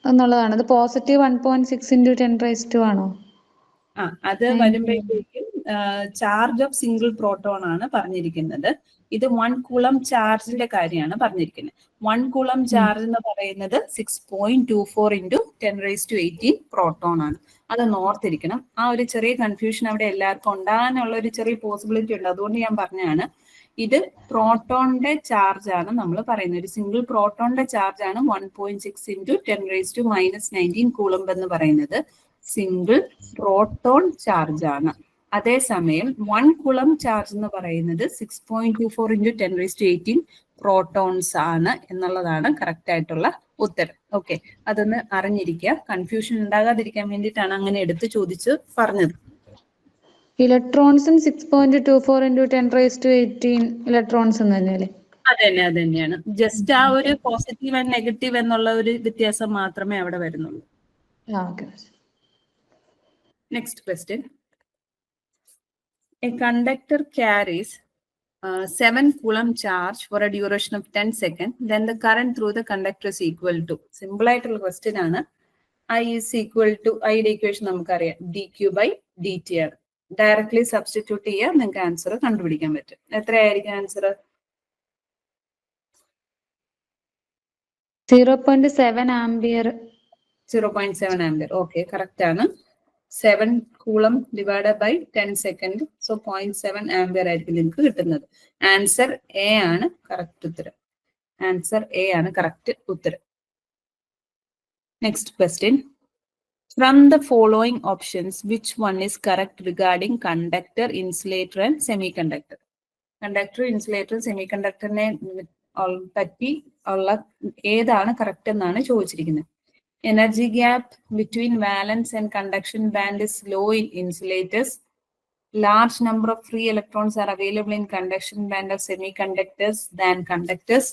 Speaker 2: എന്നുള്ളതാണ്. അത് പോസിറ്റീവ് 1.6 into 10 raised to ആണോ?
Speaker 1: അത് വരുമ്പോഴത്തേക്കും ചാർജ് ഓഫ് സിംഗിൾ പ്രോട്ടോൺ ആണ് പറഞ്ഞിരിക്കുന്നത്. ഇത് 1 coulomb ചാർജിന്റെ കാര്യമാണ് പറഞ്ഞിരിക്കുന്നത്. 1 coulomb ചാർജ് എന്ന് പറയുന്നത് 6.24 into 10 raised to 18 പ്രോട്ടോൺ ആണ്. അത് ഓർത്തിരിക്കണം. ആ ഒരു ചെറിയ കൺഫ്യൂഷൻ അവിടെ എല്ലാവർക്കും ഉണ്ടാകാനുള്ള ഒരു ചെറിയ പോസിബിലിറ്റി ഉണ്ട്. അതുകൊണ്ട് ഞാൻ പറഞ്ഞാണ്, ഇത് പ്രോട്ടോണിന്റെ ചാർജ് ആണ് നമ്മൾ പറയുന്നത്. ഒരു സിംഗിൾ പ്രോട്ടോണിന്റെ ചാർജ് ആണ് 1.6 into 10 raised to -19 coulomb എന്ന് പറയുന്നത്. സിംഗിൾ പ്രോട്ടോൺ ചാർജ് ആണ്. അതേസമയം 1 coulomb ചാർജ് എന്ന് പറയുന്നത് 6.24 into 10 raised to 18 പ്രോട്ടോൺസ് ആണ് എന്നുള്ളതാണ് കറക്റ്റ് ആയിട്ടുള്ള ഉത്തരം. ഓക്കെ, അതൊന്ന് അറിഞ്ഞിരിക്കുക. കൺഫ്യൂഷൻ ഉണ്ടാകാതിരിക്കാൻ വേണ്ടിയിട്ടാണ് അങ്ങനെ എടുത്ത് ചോദിച്ച് പറഞ്ഞത്.
Speaker 2: ഇലക്ട്രോൺസും 6.24 into 10 raised to 18 ഇലക്ട്രോൺസ് തന്നെയല്ലേ?
Speaker 1: അത് തന്നെയാണ്. ജസ്റ്റ് ആ ഒരു പോസിറ്റീവ് ആൻഡ് നെഗറ്റീവ് എന്നുള്ള ഒരു വ്യത്യാസം മാത്രമേ അവിടെ വരുന്നുള്ളൂ. Next question. A conductor carries 7 coulomb charge for a duration of 10 seconds. Then the current through the conductor is equal to. Simple ആയിട്ടുള്ള ക്വസ്റ്റ്യൻ ആണ്. I is equal to, ഐയുടെ ഇക്വേഷൻ നമുക്കറിയാം, dq by dt ആണ്. ഡയറക്ട്ലി സബ്സ്റ്റിറ്റ്യൂട്ട് ചെയ്യാൻ നിങ്ങൾക്ക് ആൻസർ കണ്ടുപിടിക്കാൻ പറ്റും. എത്രയായിരിക്കും answer?
Speaker 2: 0.7 ampere.
Speaker 1: 0.7 ampere. Okay, correct ആണ്. 7 coulomb divided by 10 second. So 0.7 ampere ആയിരിക്കും നിങ്ങൾക്ക് കിട്ടുന്നത്. ആൻസർ എ ആണ് കറക്റ്റ് ഉത്തരം. ആൻസർ എ ആണ് കറക്റ്റ് ഉത്തരം. Next question. From the following options, which one is correct regarding conductor, insulator and semiconductor? Conductor, insulator, സെമികണ്ടക്ടറിനെ പറ്റി ഉള്ള ഏതാണ് കറക്റ്റ് എന്നാണ് ചോദിച്ചിരിക്കുന്നത്. Energy gap between valence and conduction band is low in insulators. Large number of free electrons are available in conduction band of semiconductors than conductors.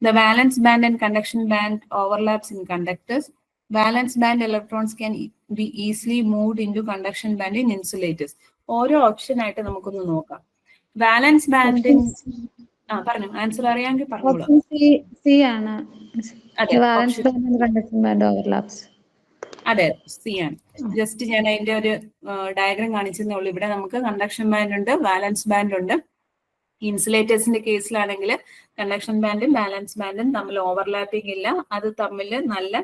Speaker 1: The valence band and conduction band overlaps in conductors. Valence band electrons can be easily moved into conduction band in insulators. ഓരോ ഓപ്ഷൻ ആയിട്ട് നമുക്കൊന്ന് നോക്കാം. വാലൻസ് ബാൻഡിൻ പറഞ്ഞു ആൻസർ അറിയാമെങ്കിൽ പറഞ്ഞോളൂ. അതെ, സി ആണ്. ജസ്റ്റ് ഞാൻ അതിന്റെ ഒരു ഡയഗ്രാം കാണിച്ചതേ ഉള്ളൂ. ഇവിടെ നമുക്ക് കണ്ടക്ഷൻ ബാൻഡ് ഉണ്ട്, വാലൻസ് ബാൻഡ് ഉണ്ട്. ഇൻസുലേറ്റേഴ്സിന്റെ കേസിലാണെങ്കിൽ കണ്ടക്ഷൻ ബാൻഡും വാലൻസ് ബാൻഡും തമ്മിൽ ഓവർലാപ്പിംഗ് ഇല്ല, അത് തമ്മിൽ നല്ല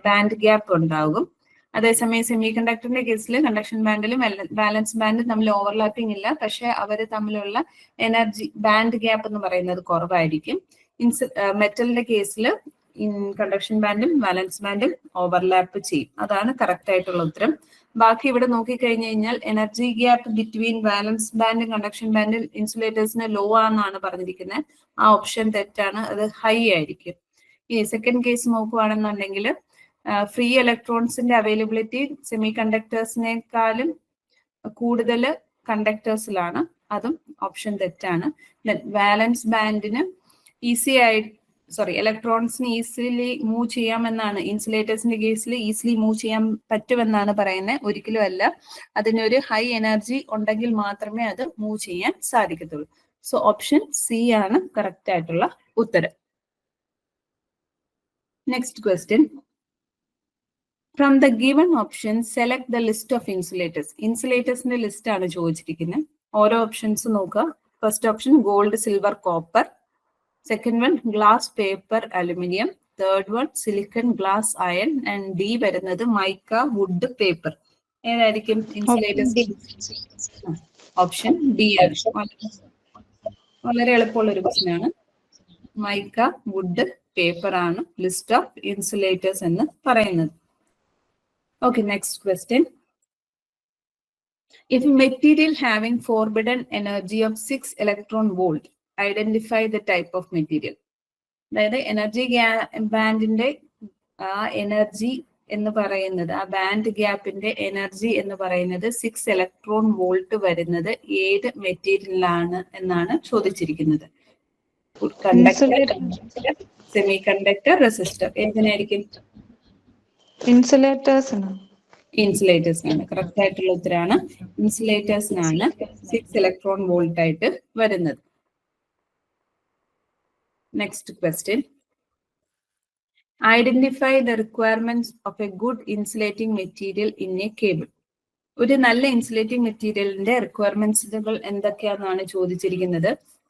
Speaker 1: ബാൻഡ് ഗ്യാപ്പ് ഉണ്ടാകും. അതേസമയം സെമി കണ്ടക്ടറിന്റെ കേസിൽ കണ്ടക്ഷൻ ബാൻഡിലും വാലൻസ് ബാൻഡും തമ്മിൽ ഓവർലാപ്പിംഗ് ഇല്ല, പക്ഷെ അവർ തമ്മിലുള്ള എനർജി ബാൻഡ് ഗ്യാപ്പ് എന്ന് പറയുന്നത് കുറവായിരിക്കും. മെറ്റലിന്റെ കേസിൽ കണ്ടക്ഷൻ ബാൻഡും വാലൻസ് ബാൻഡും ഓവർലാപ്പ് ചെയ്യും. അതാണ് കറക്റ്റ് ആയിട്ടുള്ള ഉത്തരം. ബാക്കി ഇവിടെ നോക്കിക്കഴിഞ്ഞു കഴിഞ്ഞാൽ എനർജി ഗ്യാപ്പ് ബിറ്റ്വീൻ വാലൻസ് ബാൻഡും കണ്ടക്ഷൻ ബാൻഡും ഇൻസുലേറ്റേഴ്സിന് ലോ ആണെന്നാണ് പറഞ്ഞിരിക്കുന്നത്. ആ ഓപ്ഷൻ തെറ്റാണ്, അത് ഹൈ ആയിരിക്കും. ഇനി സെക്കൻഡ് കേസ് നോക്കുകയാണെന്നുണ്ടെങ്കിൽ ഫ്രീ ഇലക്ട്രോൺസിന്റെ അവൈലബിലിറ്റി സെമി കണ്ടക്ടേഴ്സിനേക്കാളും കൂടുതൽ കണ്ടക്ടേഴ്സിലാണ്, അതും ഓപ്ഷൻ തെറ്റാണ്. വാലൻസ് ബാൻഡിന് ഇലക്ട്രോൺസിന് ഈസിലി മൂവ് ചെയ്യാമെന്നാണ്, ഇൻസുലേറ്റേഴ്സിന്റെ കേസിൽ ഈസിലി മൂവ് ചെയ്യാൻ പറ്റുമെന്നാണ് പറയുന്നത്. ഒരിക്കലും അല്ല, അതിനൊരു ഹൈ എനർജി ഉണ്ടെങ്കിൽ മാത്രമേ അത് മൂവ് ചെയ്യാൻ സാധിക്കത്തുള്ളൂ. സോ ഓപ്ഷൻ സി ആണ് കറക്റ്റ് ആയിട്ടുള്ള ഉത്തരം. Next question. From the given option select the list of insulators. ഇൻസുലേറ്റേഴ്സിന്റെ ലിസ്റ്റ് ആണ് ചോദിച്ചിരിക്കുന്നത്. ഓരോ ഓപ്ഷൻസ് നോക്കുക. First option gold, silver, copper. Second one glass, paper, aluminium. Third one silicon, glass, iron. And D വരുന്നത് mica, wood, paper. ഏതായിരിക്കും ഇൻസുലേറ്റേഴ്സ്? ഓപ്ഷൻ ഡി ആണ്. വളരെ എളുപ്പമുള്ള ഒരു ക്വസ്റ്റ്യൻ ആണ്. മൈക്ക, വുഡ്, പേപ്പർ ആണ് ലിസ്റ്റ് ഓഫ് ഇൻസുലേറ്റേഴ്സ് എന്ന് പറയുന്നത്. Okay, next question. If a material having forbidden energy of 6 electron volt, identify the type of material. അതായത് എനർജി ബാൻഡിന്റെ ആ എനർജി എന്ന് പറയുന്നത്, ആ ബാൻഡ് ഗ്യാപ്പിന്റെ എനർജി എന്ന് പറയുന്നത് 6 ഇലക്ട്രോൺ വോൾട്ട് വരുന്നത് ഏത് മെറ്റീരിയലാണ് എന്നാണ് ചോദിച്ചിരിക്കുന്നത്. കണ്ടക്ടർ, സെമി കണ്ടക്ടർ, റെസിസ്റ്റർ, ഏതിനായിരിക്കും? ഇൻസുലേറ്റേഴ്സിനാണ്. കറക്റ്റ് ആയിട്ടുള്ള ഉത്തരമാണ്. ഇൻസുലേറ്റേഴ്സിനാണ് 6 ഇലക്ട്രോൺ വോൾട്ട് ആയിട്ട് വരുന്നത്. Next question. Identify the requirements of a good insulating material in a cable. ഒരു നല്ല ഇൻസുലേറ്റിംഗ് മെറ്റീരിയലിന്റെ റിക്വയർമെന്റ്സുകൾ എന്തൊക്കെയാണെന്നാണ് ചോദിച്ചിരിക്കുന്നത്.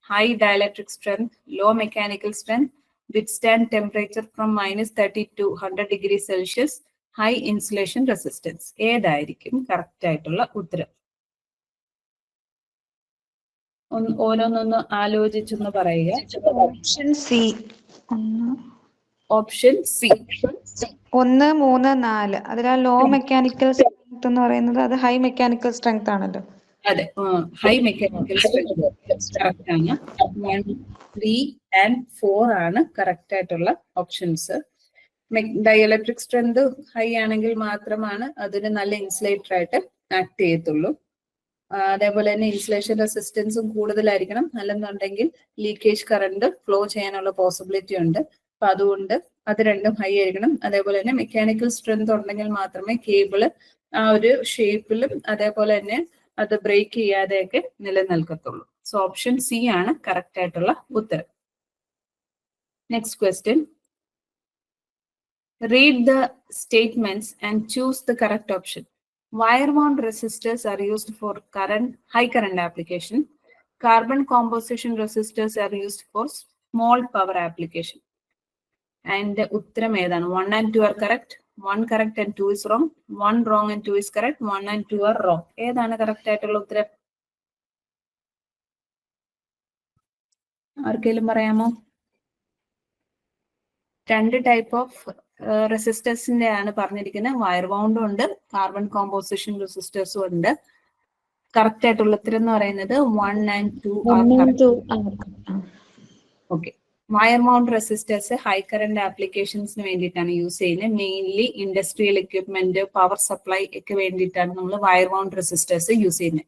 Speaker 1: High dielectric strength, low mechanical strength, withstand temperature from -30 to 100 degree Celsius, high insulation resistance. ഏതായിരിക്കും കറക്റ്റ് ആയിട്ടുള്ള ഉത്തരം? ഓരോന്നൊന്ന് ആലോചിച്ചൊന്ന് പറയുക.
Speaker 2: Option C.
Speaker 1: Option C
Speaker 2: 1, 3, 4. അതിലാ ലോ മെക്കാനിക്കൽ സ്ട്രെങ്ത് എന്ന് പറയുന്നത് അത് ഹൈ മെക്കാനിക്കൽ സ്ട്രെങ്ത് ആണല്ലോ.
Speaker 1: അതെ, ഹൈ മെക്കാനിക്കൽ സ്ട്രെങ്ത് കറക്റ്റ് ആണ്. 1, 3 and 4 ആണ് കറക്റ്റ് ആയിട്ടുള്ള ഓപ്ഷൻസ്. ഡൈഇലക്ട്രിക് സ്ട്രെങ്ത് ഹൈ ആണെങ്കിൽ മാത്രമാണ് അതിന് നല്ല ഇൻസുലേറ്റർ ആയിട്ട് ആക്ട് ചെയ്യത്തുള്ളൂ. അതേപോലെ തന്നെ ഇൻസുലേഷൻ റെസിസ്റ്റൻസും കൂടുതലായിരിക്കണം, അല്ലെന്നുണ്ടെങ്കിൽ ലീക്കേജ് കറണ്ട് ഫ്ലോ ചെയ്യാനുള്ള പോസിബിലിറ്റി ഉണ്ട്. അപ്പൊ അതുകൊണ്ട് അത് രണ്ടും ഹൈ ആയിരിക്കണം. അതേപോലെ തന്നെ മെക്കാനിക്കൽ സ്ട്രെങ്ത് ഉണ്ടെങ്കിൽ മാത്രമേ കേബിള് ആ ഒരു ഷേപ്പിലും അതേപോലെ തന്നെ അത് ബ്രേക്ക് ചെയ്യാതെയൊക്കെ നിലനിൽക്കത്തുള്ളൂ. സോ ഓപ്ഷൻ സി ആണ് കറക്റ്റ് ആയിട്ടുള്ള ഉത്തരം. Next question. Read the statements and choose the correct option. Wire wound resistors are used for high current application. Carbon composition resistors are used for small power application. And uttaram edana? 1 and 2 are correct. 1 correct and 2 is wrong. 1 wrong and 2 is correct. 1 and 2 are wrong. Edana correct aayittulla uttaram? ആർക്കെങ്കിലും പറയാമോ? 2 ടൈപ്പ് ഓഫ് റെസിസ്റ്റേഴ്സിന്റെ ആണ് പറഞ്ഞിരിക്കുന്നത്. വയർ വൗണ്ടും ഉണ്ട്, കാർബൺ കോമ്പോസിഷൻ റെസിസ്റ്റേഴ്സും ഉണ്ട്. കറക്റ്റ് ആയിട്ടുള്ള ഉത്തരം എന്ന് പറയുന്നത് 1 and 2 ആണ്. Okay, wire mount resistors high current ആപ്ലിക്കേഷൻസിന് വേണ്ടിയിട്ടാണ് യൂസ് ചെയ്യുന്നത്. Mainly industrial equipment, power supply ഒക്കെ വേണ്ടിയിട്ടാണ് നമ്മൾ വയർ മൗണ്ട് റെസിസ്റ്റേഴ്സ് യൂസ് ചെയ്യുന്നത്.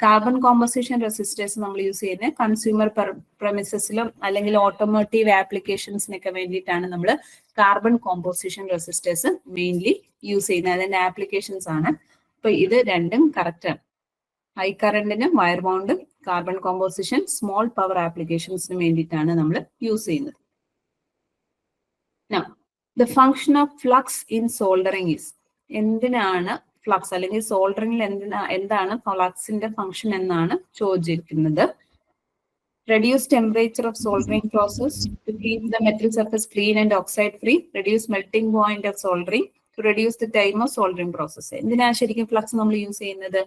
Speaker 1: കാർബൺ കോമ്പോസിഷൻ റെസിസ്റ്റേഴ്സ് നമ്മൾ യൂസ് ചെയ്യുന്നത് കൺസ്യൂമർ പ്രമിസസിലും അല്ലെങ്കിൽ ഓട്ടോമോട്ടീവ് ആപ്ലിക്കേഷൻസിനൊക്കെ വേണ്ടിയിട്ടാണ് നമ്മൾ carbon composition resistors mainly use ചെയ്യുന്നത്. അതിന്റെ ആപ്ലിക്കേഷൻസ് ആണ്. അപ്പൊ ഇത് രണ്ടും കറക്റ്റ് ആണ്. ഹൈ കറന്റിന് വയർ മൗണ്ടും കാർബൺ കോമ്പോസിഷൻ സ്മോൾ പവർ ആപ്ലിക്കേഷൻസിന് വേണ്ടിയിട്ടാണ് നമ്മൾ യൂസ് ചെയ്യുന്നത്. The function of flux in soldering is, എന്തിനാണ് ഫ്ലക്സ് അല്ലെങ്കിൽ സോൾഡറിംഗിൽ എന്താണ് ഫ്ലക്സിന്റെ ഫങ്ഷൻ എന്നാണ് ചോദിച്ചിരിക്കുന്നത്. reduce temperature of soldering process to keep the metal surface clean and oxide free, reduce melting point of soldering, to reduce the time of soldering process. എന്തിനാണ് ശരിക്കും ഫ്ലക്സ് നമ്മൾ യൂസ് ചെയ്യുന്നത്?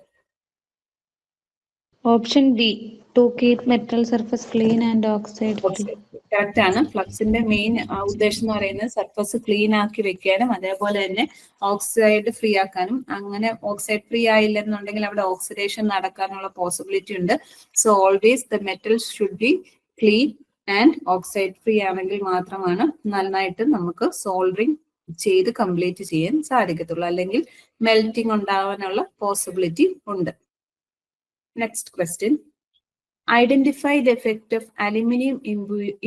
Speaker 2: Option B, to keep metal surface clean and oxide free.
Speaker 1: Correct ആണ്. ഫ്ലക്സിന്റെ മെയിൻ ഉദ്ദേശം എന്ന് പറയുന്നത് സർഫസ് ക്ലീൻ ആക്കി വെക്കാനും അതേപോലെ തന്നെ ഓക്സൈഡ് ഫ്രീ ആക്കാനും. അങ്ങനെ ഓക്സൈഡ് ഫ്രീ ആയില്ലെന്നുണ്ടെങ്കിൽ അവിടെ ഓക്സിഡേഷൻ നടക്കാനുള്ള പോസിബിലിറ്റി ഉണ്ട്. So always the metal should be clean and oxide free ആണെങ്കിൽ മാത്രമാണ് നന്നായിട്ട് നമുക്ക് സോൾഡറിങ് ചെയ്ത് കംപ്ലീറ്റ് ചെയ്യാൻ സാധിക്കത്തുള്ളൂ. അല്ലെങ്കിൽ മെൽറ്റിംഗ് ഉണ്ടാവാനുള്ള പോസിബിലിറ്റി ഉണ്ട്. Next question, identify the effect of aluminum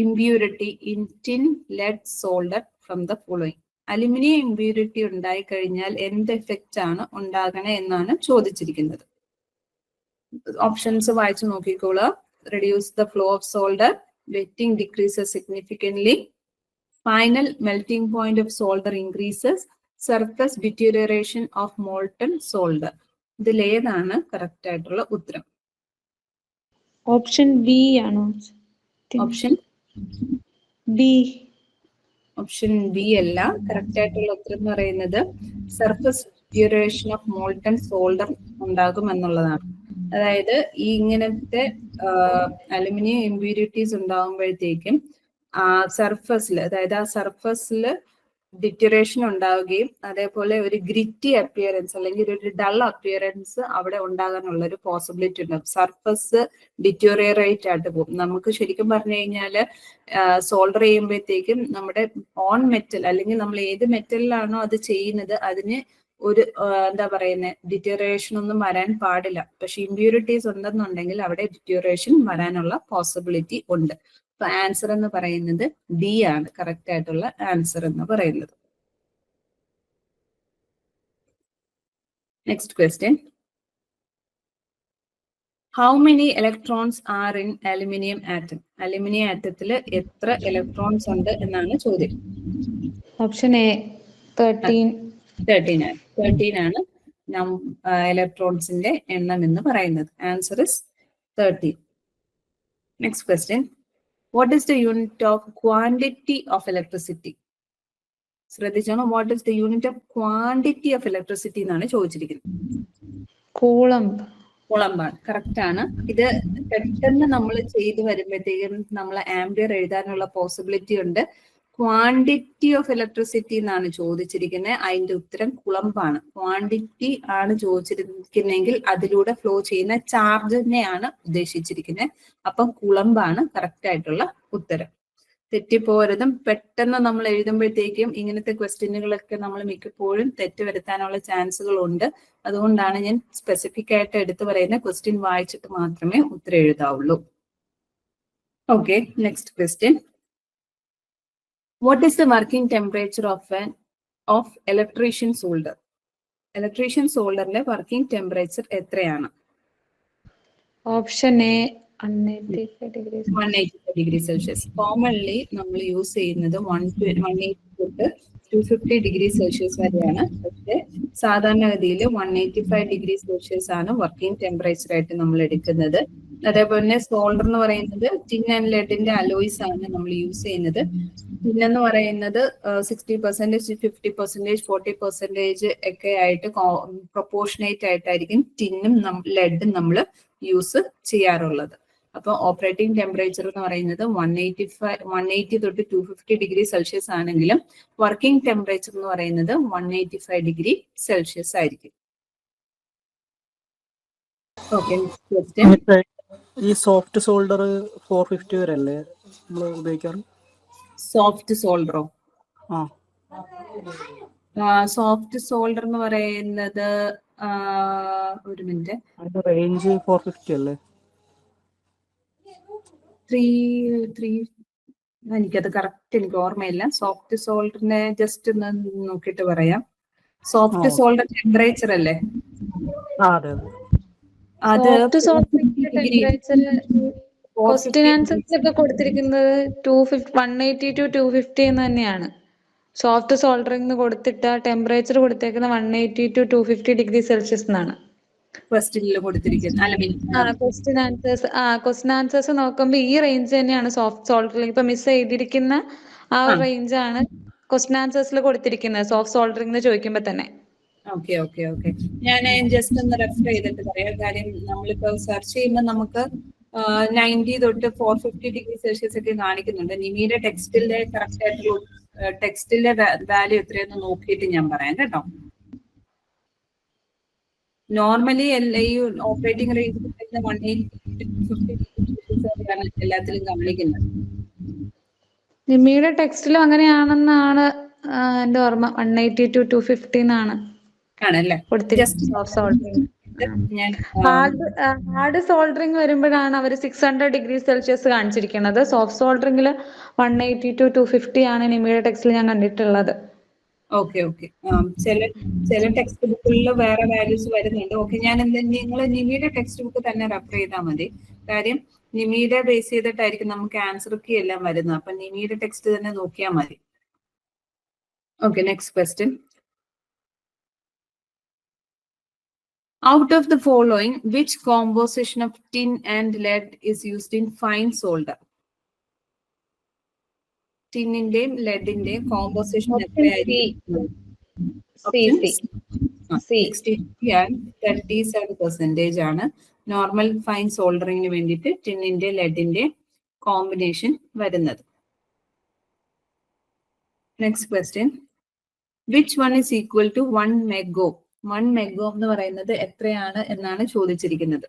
Speaker 1: impurity in tin lead solder from the following. Aluminium impurity ഉണ്ടായി കഴിഞ്ഞാൽ എന്ത് എഫക്റ്റ് ആണ് ഉണ്ടാകണേ എന്നാണ് ചോദിച്ചിരിക്കുന്നത്. ഓപ്ഷൻസ് വായിച്ചു നോക്കിക്കോളുക. Reduce the flow of solder, wetting decreases significantly, final melting point of solder increases, surface deterioration of molten solder. ഇതിലേതാണ് കറക്റ്റ് ആയിട്ടുള്ള ഉത്തരം?
Speaker 2: ഓപ്ഷൻ ബി ആണോ?
Speaker 1: Option
Speaker 2: B.
Speaker 1: ഓപ്ഷൻ ബി അല്ല. കറക്റ്റ് ആയിട്ടുള്ള ഉത്തരം എന്ന് പറയുന്നത് surface deterioration of molten solder ഉണ്ടാകും എന്നുള്ളതാണ്. അതായത് ഈ ഇങ്ങനത്തെ അലുമിനിയം ഇമ്പ്യൂരിറ്റീസ് ഉണ്ടാകുമ്പോഴത്തേക്കും സർഫസിൽ, അതായത് ആ സർഫസിൽ ഡിറ്ററേഷൻ ഉണ്ടാവുകയും അതേപോലെ ഒരു ഗ്രിറ്റി അപ്പിയറൻസ് അല്ലെങ്കിൽ ഒരു ഡൾ അപ്പിയറൻസ് അവിടെ ഉണ്ടാകാനുള്ള ഒരു പോസിബിലിറ്റി ഉണ്ടാകും. സർഫസ് ഡിറ്റോറിയറേറ്റ് ആയിട്ട് പോകും. നമുക്ക് ശരിക്കും പറഞ്ഞു കഴിഞ്ഞാൽ സോൾഡർ ചെയ്യുമ്പോഴത്തേക്കും നമ്മുടെ ഓൺ മെറ്റൽ അല്ലെങ്കിൽ നമ്മൾ ഏത് മെറ്റലിലാണോ അത് ചെയ്യുന്നത് അതിന് ഒരു എന്താ പറയുന്നത് ഡിറ്റോറിയേഷൻ ഒന്നും വരാൻ പാടില്ല. പക്ഷെ ഇമ്പ്യൂരിറ്റീസ് ഉണ്ടെന്നുണ്ടെങ്കിൽ അവിടെ ഡിറ്റോറിയേഷൻ വരാനുള്ള പോസിബിലിറ്റി ഉണ്ട്. അപ്പൊ ആൻസർ എന്ന് പറയുന്നത് ഡി ആണ് കറക്റ്റ് ആയിട്ടുള്ള ആൻസർ എന്ന് പറയുന്നത്. Next question, how many electrons are in aluminium atom? Aluminium ആറ്റത്തിൽ എത്ര ഇലക്ട്രോൺസ് ഉണ്ട് എന്നാണ് ചോദ്യം.
Speaker 2: Option A 13.
Speaker 1: 13 ആണ് ഇലക്ട്രോൺസിന്റെ എണ്ണം എന്ന് പറയുന്നത്. Answer is 13. Next question, what is the unit of quantity of electricity? ശ്രദ്ധിച്ചോണോ, what is the unit of quantity of electricity എന്നാണ് ചോദിച്ചിരിക്കുന്നത്.
Speaker 2: കൂളംബ്.
Speaker 1: കൂളംബാണ്. കറക്റ്റ് ആണ്. ഇത് പെട്ടെന്ന് നമ്മൾ ചെയ്തു വരുമ്പോഴത്തേക്കും നമ്മൾ ആംപിയർ എഴുതാനുള്ള പോസിബിലിറ്റി ഉണ്ട്. ക്വാണ്ടിറ്റി ഓഫ് ഇലക്ട്രിസിറ്റി എന്നാണ് ചോദിച്ചിരിക്കുന്നത്. അതിന്റെ ഉത്തരം കുളമ്പാണ്. ക്വാണ്ടിറ്റി ആണ് ചോദിച്ചിരിക്കുന്നെങ്കിൽ അതിലൂടെ ഫ്ലോ ചെയ്യുന്ന ചാർജിനെയാണ് ഉദ്ദേശിച്ചിരിക്കുന്നത്. അപ്പം കുളമ്പാണ് കറക്റ്റ് ആയിട്ടുള്ള ഉത്തരം. തെറ്റിപ്പോരുതും. പെട്ടെന്ന് നമ്മൾ എഴുതുമ്പോഴത്തേക്കും ഇങ്ങനത്തെ ക്വസ്റ്റ്യനുകളൊക്കെ നമ്മൾ മിക്കപ്പോഴും തെറ്റ് വരുത്താനുള്ള ചാൻസുകൾ ഉണ്ട്. അതുകൊണ്ടാണ് ഞാൻ സ്പെസിഫിക് ആയിട്ട് എടുത്തു പറയുന്ന ക്വസ്റ്റ്യൻ വായിച്ചിട്ട് മാത്രമേ ഉത്തരം എഴുതാവുള്ളൂ. Okay, next question, what is the working temperature of electrician solder? Electrician solderന്റെ വർക്കിംഗ് ടെമ്പറേച്ചർ എത്രയാണ്?
Speaker 2: Option A 185
Speaker 1: degree Celsius. Commonly നമ്മൾ യൂസ് ചെയ്യുന്നത് 180 തൊട്ട് 250 ഡിഗ്രി സെൽഷ്യസ് വരെയാണ്. പക്ഷെ സാധാരണഗതിയിൽ 185 ഡിഗ്രി സെൽഷ്യസ് ആണ് വർക്കിംഗ് ടെമ്പറേച്ചർ ആയിട്ട് നമ്മൾ എടുക്കുന്നത്. അതേപോലെ തന്നെ സോൾഡർ എന്ന് പറയുന്നത് ടിൻ ആൻഡ് ലെഡിന്റെ അലോയ്സ് ആണ് നമ്മൾ യൂസ് ചെയ്യുന്നത്. ടിൻ എന്ന് പറയുന്നത് 60%, 50%, 40% ഒക്കെ ആയിട്ട് പ്രൊപ്പോർഷനേറ്റ് ആയിട്ടായിരിക്കും ടിന്നും ലെഡും നമ്മൾ യൂസ് ചെയ്യാറുള്ളത്. അപ്പൊ ഓപ്പറേറ്റിംഗ് ടെമ്പറേച്ചർ എന്ന് പറയുന്നത് 180 തൊട്ട് 250 ഡിഗ്രി സെൽഷ്യസ് ആണെങ്കിലും വർക്കിംഗ് ടെമ്പറേച്ചർ എന്ന് പറയുന്നത് 185 ഡിഗ്രി സെൽഷ്യസ് ആയിരിക്കും. ഓക്കെ,
Speaker 3: ഈ സോഫ്റ്റ് സോൾഡർ 450 വരെ അല്ലേ നമ്മൾ ഉപയോഗിക്കാറ്?
Speaker 1: സോഫ്റ്റ് സോൾഡറോ?
Speaker 3: ആ
Speaker 1: സോഫ്റ്റ് സോൾഡർ എന്ന് പറയുന്നത് ഒരു മിനിറ്റ്,
Speaker 3: അതിന്റെ റേഞ്ച് 450 അല്ലേ?
Speaker 1: 3 എനിക്കത് കറക്റ്റ് എനിക്ക് ഓർമ്മയില്ല. സോഫ്റ്റ് സോൾഡറിനെ ജസ്റ്റ് ഒന്ന് നോക്കിയിട്ട് പറയാം. സോഫ്റ്റ് സോൾഡർ ടെമ്പറേച്ചർ അല്ലേ?
Speaker 3: അതെ
Speaker 1: അത്
Speaker 2: ക്വസ്റ്റ്യൻ ആൻസേഴ്സിലൊക്കെ കൊടുത്തിരിക്കുന്നത് 180 to 250 എന്ന് തന്നെയാണ്. സോഫ്റ്റ് സോൾഡറിംഗ് കൊടുത്തിട്ട് ടെമ്പറേച്ചർ കൊടുത്തേക്കുന്നത് 180 to 250 ഡിഗ്രി സെൽഷ്യസ് എന്നാണ്
Speaker 1: ക്വസ്റ്റ്യനിൽ കൊടുത്തിരിക്കുന്നത്.
Speaker 2: ക്വസ്റ്റ്യൻ ആൻസേഴ്സ് നോക്കുമ്പോൾ ഈ റേഞ്ച് തന്നെയാണ് സോഫ്റ്റ് സോൾഡറിംഗ്. ഇപ്പൊ മിസ് ചെയ്തിരിക്കുന്ന ആ ഒരു റേഞ്ച് ആണ് ക്വസ്റ്റ്യൻ ആൻസേഴ്സിൽ കൊടുത്തിരിക്കുന്നത് സോഫ്റ്റ് സോൾഡറിംഗ് ചോദിക്കുമ്പോൾ തന്നെ.
Speaker 1: ഓക്കെ ഓക്കെ ഓക്കെ, ഞാൻ ജസ്റ്റ് ഒന്ന് റെഫർ ചെയ്തിട്ട് പറയാം. കാര്യം നമ്മളിപ്പോ സെർച്ച് ചെയ്യുമ്പോൾ നമുക്ക് 90 തൊട്ട് 450 ഡിഗ്രി സെൽഷ്യസ് ഒക്കെ കാണിക്കുന്നുണ്ട്. നിമിയുടെ ടെക്സ്റ്റിലെ കറക്റ്റ് ആയിട്ടുള്ള ടെക്സ്റ്റിലെ വാല്യൂ എത്രയെന്ന് നോക്കിയിട്ട് ഞാൻ പറയാം കേട്ടോ. നോർമലി ഈ ഓപ്പറേറ്റിംഗ് റേഞ്ച് 180 എല്ലാത്തിലും കാണിക്കുന്നത്.
Speaker 2: നിമിയുടെ ടെക്സ്റ്റിലും അങ്ങനെയാണെന്നാണ് എന്റെ ഓർമ്മ. 180 to 250 എന്നാണ്
Speaker 1: ആണല്ലേ?
Speaker 2: ഹാർഡ് സോൾഡറിംഗ് വരുമ്പോഴാണ് അവർ 600 ഡിഗ്രി സെൽഷ്യസ് കാണിച്ചിരിക്കുന്നത്. സോഫ്റ്റ് സോൾഡറിംഗിൽ 180 to 250 ആണ് നിമിയുടെ ടെക്സ്റ്റിൽ ഞാൻ കണ്ടിട്ടുള്ളത്.
Speaker 1: ഓക്കെ ഓക്കെ, ചില ടെക്സ്റ്റ് ബുക്കുകളിൽ വേറെ വാല്യൂസ് വരുന്നുണ്ട്. ഓക്കെ, ഞാൻ നിങ്ങൾ നിമിയുടെ ടെക്സ്റ്റ് ബുക്ക് തന്നെ റെഫർ ചെയ്താൽ മതി. കാര്യം നിമിയുടെ ബേസ് ചെയ്തിട്ടായിരിക്കും നമുക്ക് ആൻസർ കീ എല്ലാം വരുന്നത്. അപ്പൊ നിമിയുടെ ടെക്സ്റ്റ് തന്നെ നോക്കിയാൽ മതി. Okay, next question. Out of the following, which composition of tin and lead is used in fine solder? ടിന്നിന്റെയും ലെഡിന്റെയും കോമ്പോസിഷൻ എത്രയായിരിക്കും? 37% ആണ് നോർമൽ ഫൈൻ സോൾഡറിങ്ങിന് വേണ്ടിയിട്ട് ടിന്നിന്റെ ലെഡിന്റെ കോമ്പിനേഷൻ വരുന്നത്. Next question. Which one is equal to 1 megohm? 1 megohm എന്ന് പറയുന്നത് എത്രയാണ് എന്നാണ് ചോദിച്ചിരിക്കുന്നത്.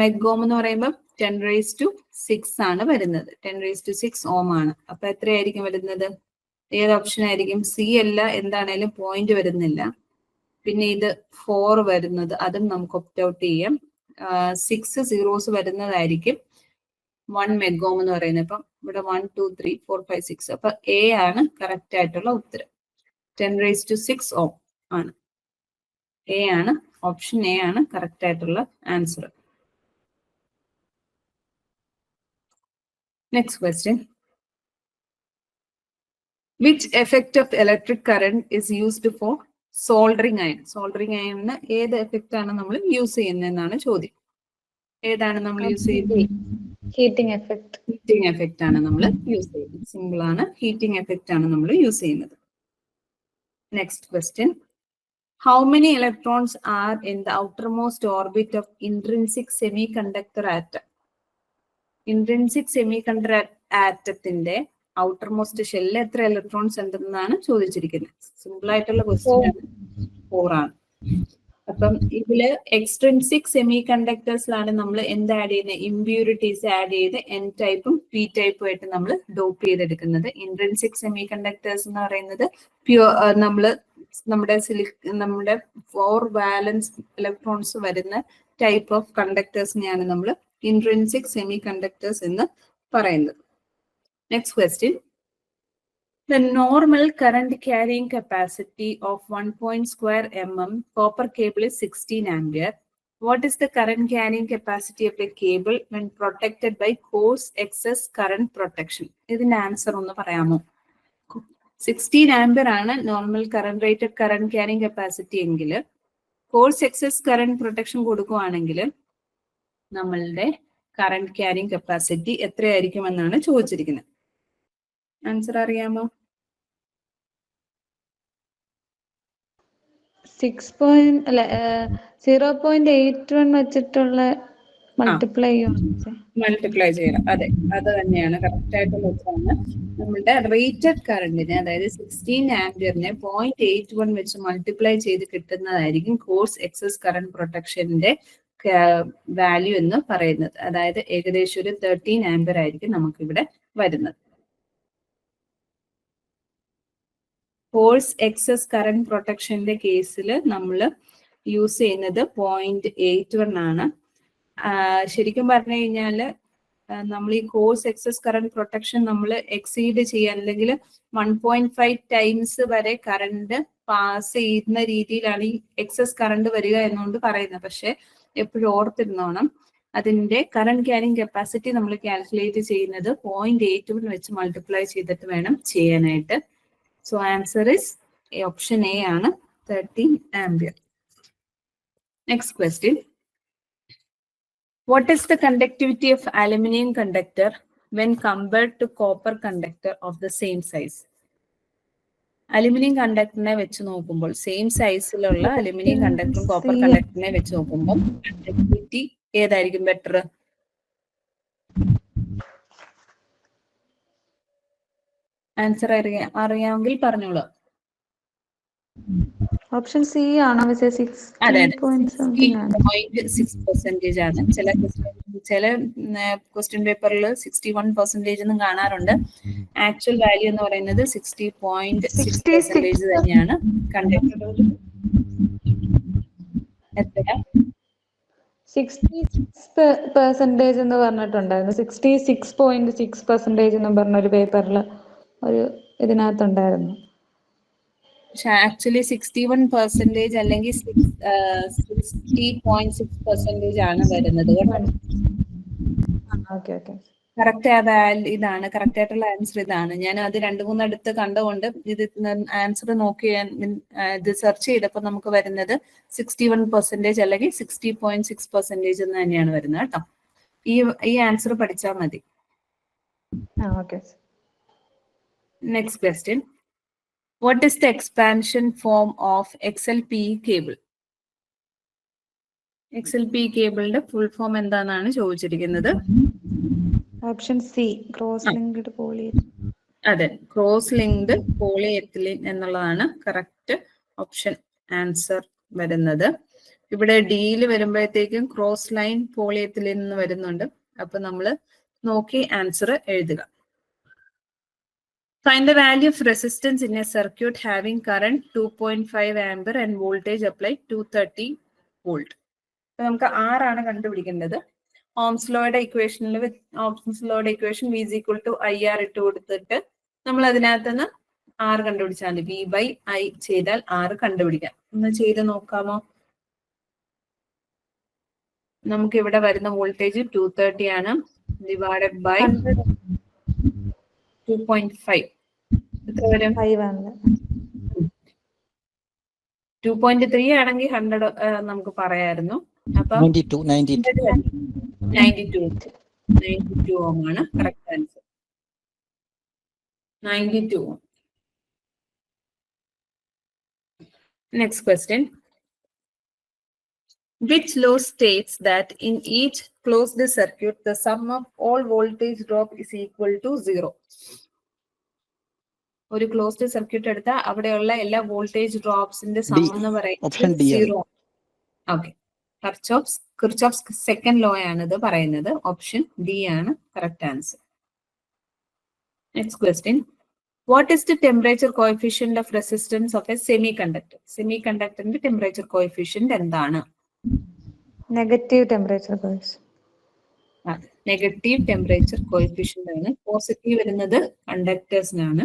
Speaker 1: മെഗോം എന്ന് പറയുമ്പോൾ 10⁻⁶ ആണ് വരുന്നത്. 10⁻�6 ഓം ആണ്. അപ്പൊ എത്രയായിരിക്കും വരുന്നത്? ഏത് ഓപ്ഷൻ ആയിരിക്കും? സി അല്ല, എന്താണേലും പോയിന്റ് വരുന്നില്ല. പിന്നെ ഇത് 4 വരുന്നത്, അതും നമുക്ക് ഒപ്റ്റ് ഔട്ട് ചെയ്യാം. 6 zeros വരുന്നതായിരിക്കും 1 മെഗോം എന്ന് പറയുന്നത്. അപ്പം ഇവിടെ 1 2 3 4 5 6. അപ്പൊ എ ആണ് കറക്റ്റ് ആയിട്ടുള്ള ഉത്തരം. 10⁻⁶ ഓം ആണ്. എ ആണ്, ഓപ്ഷൻ എ ആണ് കറക്റ്റ് ആയിട്ടുള്ള answer. Next question. Which effect of electric current is used for soldering iron? Soldering iron ഏത് എഫക്റ്റ് ആണ് നമ്മൾ യൂസ് ചെയ്യുന്നതെന്നാണ് ചോദ്യം. ഏതാണ് നമ്മൾ യൂസ് ചെയ്യുന്നത്?
Speaker 2: Heating effect.
Speaker 1: ഹീറ്റിംഗ് എഫക്റ്റ് ആണ് നമ്മൾ യൂസ് ചെയ്യുന്നത്. സിമ്പിൾ ആണ്, ഹീറ്റിംഗ് എഫക്റ്റ് ആണ് നമ്മൾ യൂസ് ചെയ്യുന്നത്. Next question. How many electrons are in the outermost orbit of intrinsic semiconductor atom? Intrinsic semiconductor ആറ്റത്തിന്റെ ഔട്ടർമോസ്റ്റ് ഷെല്ലിൽ എത്ര ഇലക്ട്രോൺസ് ഉണ്ടെന്നാണ് ചോദിച്ചിരിക്കുന്നത്. സിമ്പിൾ ആയിട്ടുള്ള ക്വസ്റ്റ്യൻ ആണ്. 4 ആണ്. അപ്പം ഇതില് എക്സ്ട്രിൻസിക് സെമി കണ്ടക്ടേഴ്സിലാണ് നമ്മൾ എന്ത് ആഡ് ചെയ്യുന്നത്? ഇംപ്യൂരിറ്റീസ് ആഡ് ചെയ്ത് എൻ ടൈപ്പും പി ടൈപ്പും ആയിട്ട് നമ്മൾ ഡോപ്പ് ചെയ്തെടുക്കുന്നത്. ഇൻട്രിൻസിക് സെമി കണ്ടക്ടേഴ്സ് എന്ന് പറയുന്നത് നമ്മുടെ 4 വാലൻസ് ഇലക്ട്രോൺസ് വരുന്ന ടൈപ്പ് ഓഫ് കണ്ടക്ടേഴ്സിനെയാണ് നമ്മൾ intrinsic semiconductors എന്ന് പറയുന്നത്. Next question. The normal current carrying capacity of 1.2 mm copper cable is 16 ampere. What is the current carrying capacity of a cable when protected by coarse excess current protection? ഇതിന്റെ ആൻസർ ഒന്ന് പറയാമോ? 16 ആംപിയർ ആണ് normal current rated current carrying capacity എങ്കിൽ കോഴ്സ് എക്സസ് കറന്റ് പ്രൊട്ടക്ഷൻ കൊടുക്കുവാണെങ്കിൽ നമ്മളുടെ കറന്റ് ക്യാരിങ് കപ്പാസിറ്റി എത്രയായിരിക്കും എന്നാണ് ചോദിച്ചിരിക്കുന്നത്. ആൻസർ അറിയാമോ?
Speaker 2: 0.81 വെച്ചിട്ടുള്ള മൾട്ടിപ്ലൈ
Speaker 1: ചെയ്യണം. അതെ, അത് തന്നെയാണ് കറക്റ്റ് ആയിട്ടുള്ള ഉത്തരമാണ്. നമ്മളുടെ റേറ്റഡ് കറന്റിനെ, അതായത് 16 ആംപിയറിനെ 0.81 വെച്ച് മൾട്ടിപ്ലൈ ചെയ്ത് കിട്ടുന്നതായിരിക്കും കോഴ്സ് എക്സസ് കറന്റ് പ്രൊട്ടക്ഷന്റെ വാല്യൂ എന്ന് പറയുന്നത്. അതായത് ഏകദേശം ഒരു 13 ആംപിയർ ആയിരിക്കും നമുക്ക് ഇവിടെ വരുന്നത്. ഫോഴ്സ് എക്സസ് കറന്റ് പ്രൊട്ടക്ഷന്റെ കേസിൽ നമ്മൾ യൂസ് ചെയ്യുന്നത് 0.81 ആണ്. ശരിക്കും പറഞ്ഞു കഴിഞ്ഞാൽ നമ്മൾ ഈ കോഴ്സ് എക്സസ് കറന്റ് പ്രൊട്ടക്ഷൻ നമ്മൾ എക്സീഡ് ചെയ്യാൻ അല്ലെങ്കിൽ 1.5 ടൈംസ് വരെ കറണ്ട് പാസ് ചെയ്യുന്ന രീതിയിലാണ് ഈ എക്സസ് കറണ്ട് വരിക എന്നുകൊണ്ട് പറയുന്നത്. പക്ഷെ എപ്പോഴും ഓർത്തിരുന്നോണം, അതിന്റെ കറണ്ട് ക്യാരിങ് കപ്പാസിറ്റി നമ്മൾ കാൽക്കുലേറ്റ് ചെയ്യുന്നത് 0.81 വെച്ച് മൾട്ടിപ്ലൈ ചെയ്തിട്ട് വേണം ചെയ്യാനായിട്ട്. So answer is option A ആണ്, 13 ampere. Next question. What is the conductivity of aluminum conductor when compared to copper conductor of the same size? Aluminium കണ്ടക്ടറിനെ വെച്ച് നോക്കുമ്പോൾ, സെയിം സൈസിലുള്ള അലുമിനിയം കണ്ടക്ടറും കോപ്പർ കണ്ടക്ടറിനെ വെച്ച് നോക്കുമ്പോൾ കണ്ടക്ടിവിറ്റി ഏതായിരിക്കും ബെറ്റർ? ആൻസർ അറിയാമെങ്കിൽ പറഞ്ഞോളൂ.
Speaker 2: ഓപ്ഷൻ സി ആണോ?
Speaker 1: 60.6% ആണ്. ചില ക്വസ്റ്റ്യൻ പേപ്പറിൽ 61% എന്നും കാണാറുണ്ട്. ആക്ച്വൽ വാല്യൂ എന്ന് പറയുന്നത് 60.6% തന്നെയാണ്. കണ്ടക്ടർ എത്ര?
Speaker 2: 66% എന്ന് പറഞ്ഞിട്ടുണ്ടായിരുന്നു. 66.6% എന്ന് പറഞ്ഞ ഒരു പേപ്പറിൽ ഒരു ഇതിനകത്തുണ്ടായിരുന്നു.
Speaker 1: പക്ഷെ ആക്ച്വലി 61% അല്ലെങ്കിൽ 60.6% ആണ് വരുന്നത്. കറക്റ്റ് ഇതാണ്, കറക്റ്റ് ആയിട്ടുള്ള ആൻസർ ഇതാണ്. ഞാൻ അത് 2-3 അടുത്ത് കണ്ടുകൊണ്ട് ഇത് ആൻസർ നോക്കി ഇത് സെർച്ച് ചെയ്തപ്പോൾ നമുക്ക് വരുന്നത് 61% അല്ലെങ്കിൽ 60.6% എന്ന് തന്നെയാണ് വരുന്നത് കേട്ടോ. ഈ ആൻസർ പഠിച്ചാൽ മതി. Next question. What is the expansion form of XLPE cable? XLPE കേബിളിന്റെ ഫുൾ ഫോം എന്താണെന്നാണ് ചോദിച്ചിരിക്കുന്നത്.
Speaker 2: Option C, cross linked polyethylene.
Speaker 1: അതെ, ക്രോസ് ലിങ്ക്ഡ് പോളിയെത്തിലീൻ എന്നുള്ളതാണ് കറക്റ്റ് ഓപ്ഷൻ ആൻസർ വരുന്നത്. ഇവിടെ ഡിയിൽ വരുമ്പോഴത്തേക്കും ക്രോസ് ലൈൻ പോളിയെത്തിലീൻ എന്ന് വരുന്നുണ്ട്. അപ്പൊ നമ്മൾ നോക്കി ആൻസർ എഴുതുക. Find the value of resistance in a circuit having current 2.5 ampere and voltage applied 230 volt. നമുക്ക് R ആണ് കണ്ടുപിടിക്കേണ്ടത്. ഓംസ് ലോയുടെ ഇക്വേഷനിൽ equation V is equal to IR ഇട്ട് കൊടുത്തിട്ട് നമ്മൾ അതിനകത്ത് നിന്ന് R കണ്ടുപിടിച്ചാൽ മതി. V/I ചെയ്താൽ R കണ്ടുപിടിക്കാം. ഒന്ന് ചെയ്ത് നോക്കാമോ? നമുക്ക് ഇവിടെ വരുന്ന വോൾട്ടേജ് 230 ആണ്, ഡിവൈഡഡ് ബൈ 2.5. എത്ര വരും? 2.3 ആണെങ്കിൽ 100 നമുക്ക് പറയായിരുന്നു. അപ്പൊ 92 ഓം ആണ് correct answer. 92 ohm. Next question. Which law states that in each closed circuit the sum of all voltage drop is equal to 0? ഒരു ക്ലോസ്ഡ് സർക്യൂട്ട് എടുത്താൽ അവിടെയുള്ള എല്ലാ വോൾട്ടേജ് ഡ്രോപ്സിന്റെ സം എന്ന് പറയുന്നത് 0. ഓക്കെ, കിർച്ചോഫ്സ് സെക്കൻഡ് ലോ ആണ് ഇത് പറയുന്നത്. ഓപ്ഷൻ ഡി ആണ് correct answer. Next question. What is the temperature coefficient of resistance of a semiconductor? സെമി കണ്ടക്ടറിന്റെ ടെമ്പറേച്ചർ കോഎഫിഷ്യന്റ് എന്താണ്?
Speaker 2: Negative temperature coefficient.
Speaker 1: Negative temperature coefficient ആണ്. പോസിറ്റീവ് വരുന്നത് കണ്ടക്ടേഴ്സിനാണ്.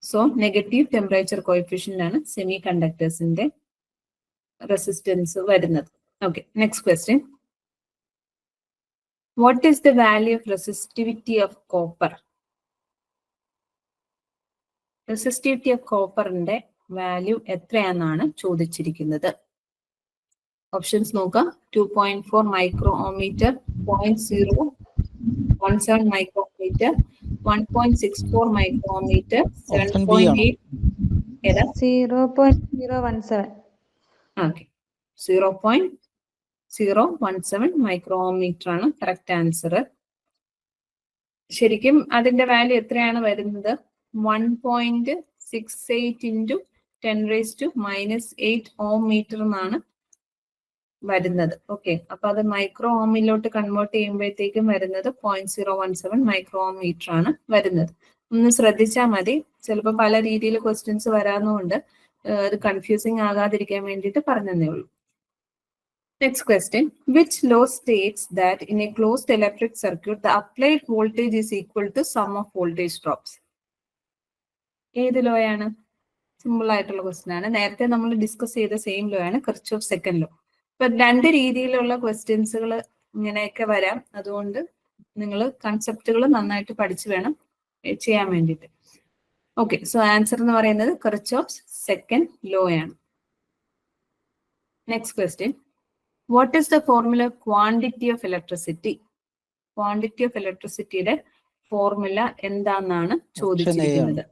Speaker 1: സോ നെഗറ്റീവ് ടെമ്പറേച്ചർ കോഎഫിഷ്യന്റ് ആണ് സെമി കണ്ടക്ടേഴ്സിന്റെ റെസിസ്റ്റൻസ് വരുന്നത്. Okay, next question. What is the value of resistivity of copper? Resistivity of കോപ്പറിന്റെ വാല്യൂ എത്രയാണെന്നാണ് ചോദിച്ചിരിക്കുന്നത്. ഓപ്ഷൻസ് നോക്കാം. 2.4 മൈക്രോ ഓമീറ്റർ, 0.017 മൈക്രോമീറ്റർ, 1.64 മൈക്രോമീറ്റർ, 7.8 ഏതാ?
Speaker 2: 0.017.
Speaker 1: ഓക്കെ, 0.017 മൈക്രോമീറ്റർ ആണ് കറക്റ്റ് ആൻസർ. ശരിക്കും അതിന്റെ വാല്യൂ എത്രയാണ് വരുന്നത്? 1.68 × 10⁻⁻8 ഓം മീറ്റർ എന്നാണ് വരുന്നത്. ഓക്കെ, അപ്പൊ അത് മൈക്രോ ഓമിലോട്ട് കൺവേർട്ട് ചെയ്യുമ്പോഴത്തേക്കും വരുന്നത് 0.017 മൈക്രോ ഓം മീറ്റർ ആണ് വരുന്നത്. ഒന്ന് ശ്രദ്ധിച്ചാൽ മതി, ചിലപ്പോൾ പല രീതിയിൽ ക്വസ്റ്റ്യൻസ് വരാവുന്നതുകൊണ്ട് അത് കൺഫ്യൂസിങ് ആകാതിരിക്കാൻ വേണ്ടിയിട്ട് പറഞ്ഞതേ ഉള്ളൂ. Next question, which law states that in a closed electric circuit the applied voltage is equal to sum of voltage drops? ഏത് ലോ ആണ്? സിമ്പിൾ ആയിട്ടുള്ള ക്വസ്റ്റ്യൻ ആണ്. നേരത്തെ നമ്മൾ ഡിസ്കസ് ചെയ്ത സെയിം ലോ ആണ്, കിർച്ചോഫ് സെക്കൻഡ് ലോ. ഇപ്പൊ രണ്ട് രീതിയിലുള്ള ക്വസ്റ്റ്യൻസുകൾ ഇങ്ങനെയൊക്കെ വരാം. അതുകൊണ്ട് നിങ്ങൾ കൺസെപ്റ്റുകൾ നന്നായിട്ട് പഠിച്ചു വേണം ചെയ്യാൻ വേണ്ടിയിട്ട്. ഓക്കെ, സോ ആൻസർ എന്ന് പറയുന്നത് കിർച്ചോഫ് സെക്കൻഡ് ലോ ആണ്. Next question, what is the formula quantity of electricity? Quantity of ഇലക്ട്രിസിറ്റിയുടെ ഫോർമുല എന്താണെന്നാണ് ചോദിച്ചിരിക്കുന്നത്.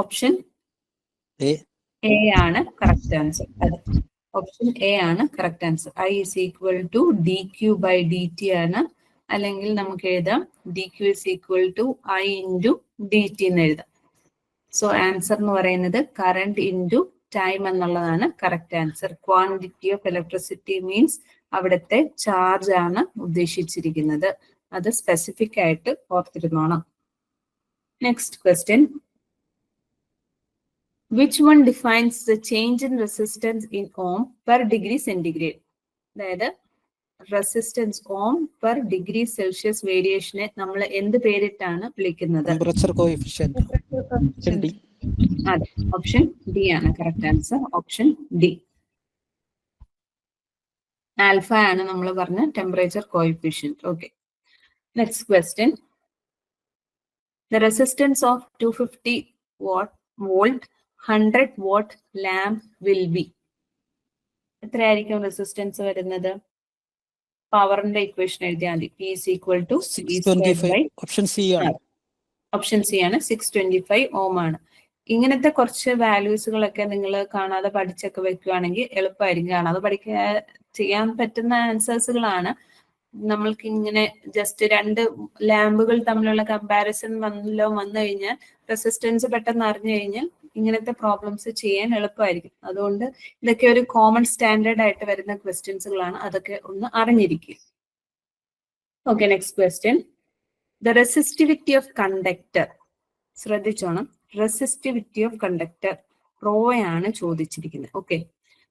Speaker 1: ഓപ്ഷൻ എ ആണ് കറക്റ്റ് ആൻസർ. അതെ, ഓപ്ഷൻ എ ആണ് correct answer. I is equal to dq by dt ആണ്. അല്ലെങ്കിൽ നമുക്ക് എഴുതാം dq is equal to I into dt എന്ന് എഴുതാം. സോ ആൻസർ എന്ന് പറയുന്നത് കറണ്ട് ഇൻറ്റു ടൈം എന്നുള്ളതാണ് correct answer. Quantity of electricity means അവിടുത്തെ ചാർജ് ആണ് ഉദ്ദേശിച്ചിരിക്കുന്നത്. അത് സ്പെസിഫിക് ആയിട്ട് ഓർത്തിരുന്നോണം. Next question, which one defines the change in resistance in ohm per degree centigrade? അതായത് resistance ohm per degree Celsius വേരിയേഷനെ നമ്മൾ എന്ത് പേരിട്ടാണ് വിളിക്കുന്നത്?
Speaker 3: Temperature coefficient.
Speaker 1: അതെ, ഓപ്ഷൻ ഡി ആണ് correct answer. Option D. Alpha ആണ് നമ്മൾ പറഞ്ഞ temperature coefficient. Okay, next question, the resistance of 250 volt 100 watt lamp will be. എത്രയായിരിക്കും റെസിസ്റ്റൻസ് വരുന്നത്? പവറിന്റെ ഇക്വേഷൻ എഴുതിയാൽ മതി. P is equal to
Speaker 3: 625. Option C ആണ്.
Speaker 1: ഓപ്ഷൻ സി ആണ്, 625 ഓം ആണ്. ഇങ്ങനത്തെ കുറച്ച് വാല്യൂസുകളൊക്കെ നിങ്ങൾ കാണാതെ പഠിച്ചൊക്കെ വെക്കുകയാണെങ്കിൽ എളുപ്പമായിരിക്കും. കാണാതെ ചെയ്യാൻ പറ്റുന്ന ആൻസേഴ്സുകളാണ്. നമ്മൾക്ക് ഇങ്ങനെ ജസ്റ്റ് രണ്ട് ലാമ്പുകൾ തമ്മിലുള്ള കമ്പാരിസൺ വന്നു കഴിഞ്ഞാൽ റെസിസ്റ്റൻസ് പെട്ടെന്ന് അറിഞ്ഞു കഴിഞ്ഞാൽ ഇങ്ങനത്തെ പ്രോബ്ലംസ് ചെയ്യാൻ എളുപ്പമായിരിക്കും. അതുകൊണ്ട് ഇതൊക്കെ ഒരു കോമൺ സ്റ്റാൻഡേർഡ് ആയിട്ട് വരുന്ന ക്വസ്റ്റ്യൻസുകളാണ്. അതൊക്കെ ഒന്ന് അറിഞ്ഞിരിക്കുക. Okay, next question, the resistivity of conductor. ശ്രദ്ധിച്ചോണം, റെസിസ്റ്റിവിറ്റി ഓഫ് കണ്ടക്ടർ റോയാണ് ചോദിച്ചിരിക്കുന്നത്. Okay,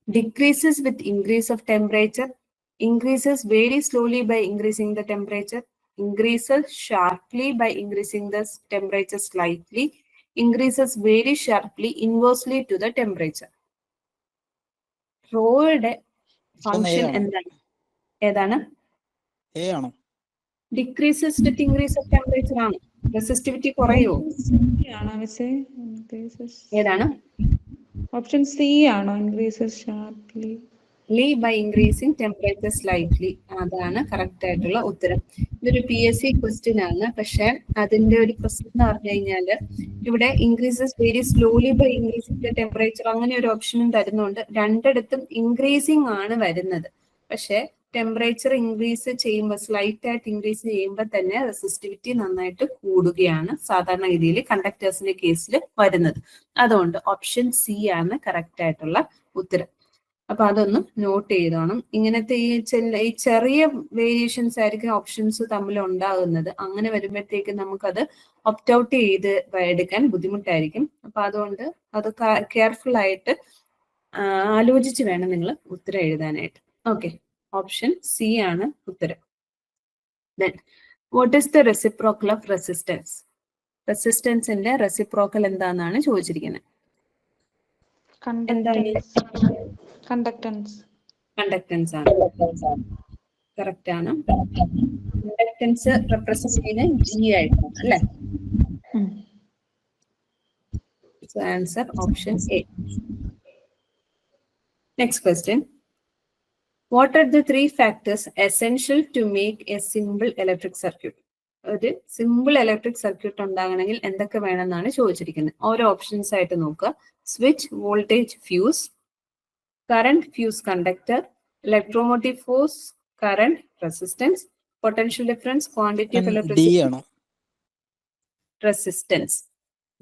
Speaker 1: decreases with increase of temperature, increases very slowly by increasing the temperature, increases sharply by increasing the temperature slightly, increases very sharply inversely to the temperature. റോയുടെ ഫംഗ്ഷൻ എന്താണ്? ഏതാണ്?
Speaker 3: എ ആണോ?
Speaker 1: Decreases with increase of temperature ആണ്. റെസിസ്റ്റിവിറ്റി കുറയോ? ഏതാണ്?
Speaker 2: ഓപ്ഷൻ സി ആണോ? Increases sharply
Speaker 1: by increasing temperature slightly. അതാണ് കറക്റ്റ് ആയിട്ടുള്ള ഉത്തരം. ഇതൊരു PSC ക്വസ്റ്റ്യൻ ആണ്. പക്ഷെ അതിന്റെ ഒരു പ്രശ്നം എന്ന് പറഞ്ഞു കഴിഞ്ഞാല് ഇവിടെ increases very slowly by increasing the temperature അങ്ങനെ ഒരു ഓപ്ഷനും തരുന്നുണ്ട്. രണ്ടിടത്തും ഇൻക്രീസിങ് ആണ് വരുന്നത്. പക്ഷെ ടെമ്പറേച്ചർ ഇൻക്രീസ് ചെയ്യുമ്പോൾ, സ്ലൈറ്റ് ആയിട്ട് ഇൻക്രീസ് ചെയ്യുമ്പോൾ തന്നെ റെസിസ്റ്റിവിറ്റി നന്നായിട്ട് കൂടുകയാണ് സാധാരണ രീതിയിൽ കണ്ടക്ടേഴ്സിന്റെ കേസിൽ വരുന്നത്. അതുകൊണ്ട് ഓപ്ഷൻ സി ആണ് കറക്റ്റ് ആയിട്ടുള്ള ഉത്തരം. അപ്പൊ അതൊന്ന് നോട്ട് ചെയ്തോണം. ഇങ്ങനത്തെ ഈ ചെറിയ വേരിയേഷൻസ് ആയിരിക്കും ഓപ്ഷൻസ് തമ്മിൽ ഉണ്ടാകുന്നത്. അങ്ങനെ വരുമ്പോഴത്തേക്ക് നമുക്കത് ഓപ്റ്റ് ഔട്ട് ചെയ്ത് എടുക്കാൻ ബുദ്ധിമുട്ടായിരിക്കും. അപ്പൊ അതുകൊണ്ട് അത് കെയർഫുൾ ആയിട്ട് ആലോചിച്ച് വേണം നിങ്ങൾ ഉത്തരം എഴുതാനായിട്ട്. ഓക്കെ, ഓപ്ഷൻ സി ആണ് ഉത്തരം. Then what is the reciprocal of resistance? റെസിസ്റ്റൻസിന്റെ റെസിപ്രോക്കൽ എന്താണെന്നാണ് ചോദിച്ചിരിക്കുന്നത്. കണ്ടക്ടൻസ് ആണ്. കറക്റ്റ് ആണ്. കണ്ടക്ടൻസ് റെപ്രസെന്റ് ചെയ്യുന്നത് ജി ആയിട്ടാണ് അല്ലെ? Answer option A. Next question, what are the 3 factors essential to make a simple electric circuit? ഒരു സിമ്പിൾ ഇലക്ട്രിക് സർക്യൂട്ട് ഉണ്ടാകണമെങ്കിൽ എന്തൊക്കെ വേണമെന്നാണ് ചോദിച്ചിരിക്കുന്നത്. ഓരോ ഓപ്ഷൻസ് ആയിട്ട് നോക്കുക. Switch, voltage, fuse, current, fuse conductor, electromotive force, current, resistance, potential difference, quantity of electricity.
Speaker 3: D ആണോ?
Speaker 1: Resistance.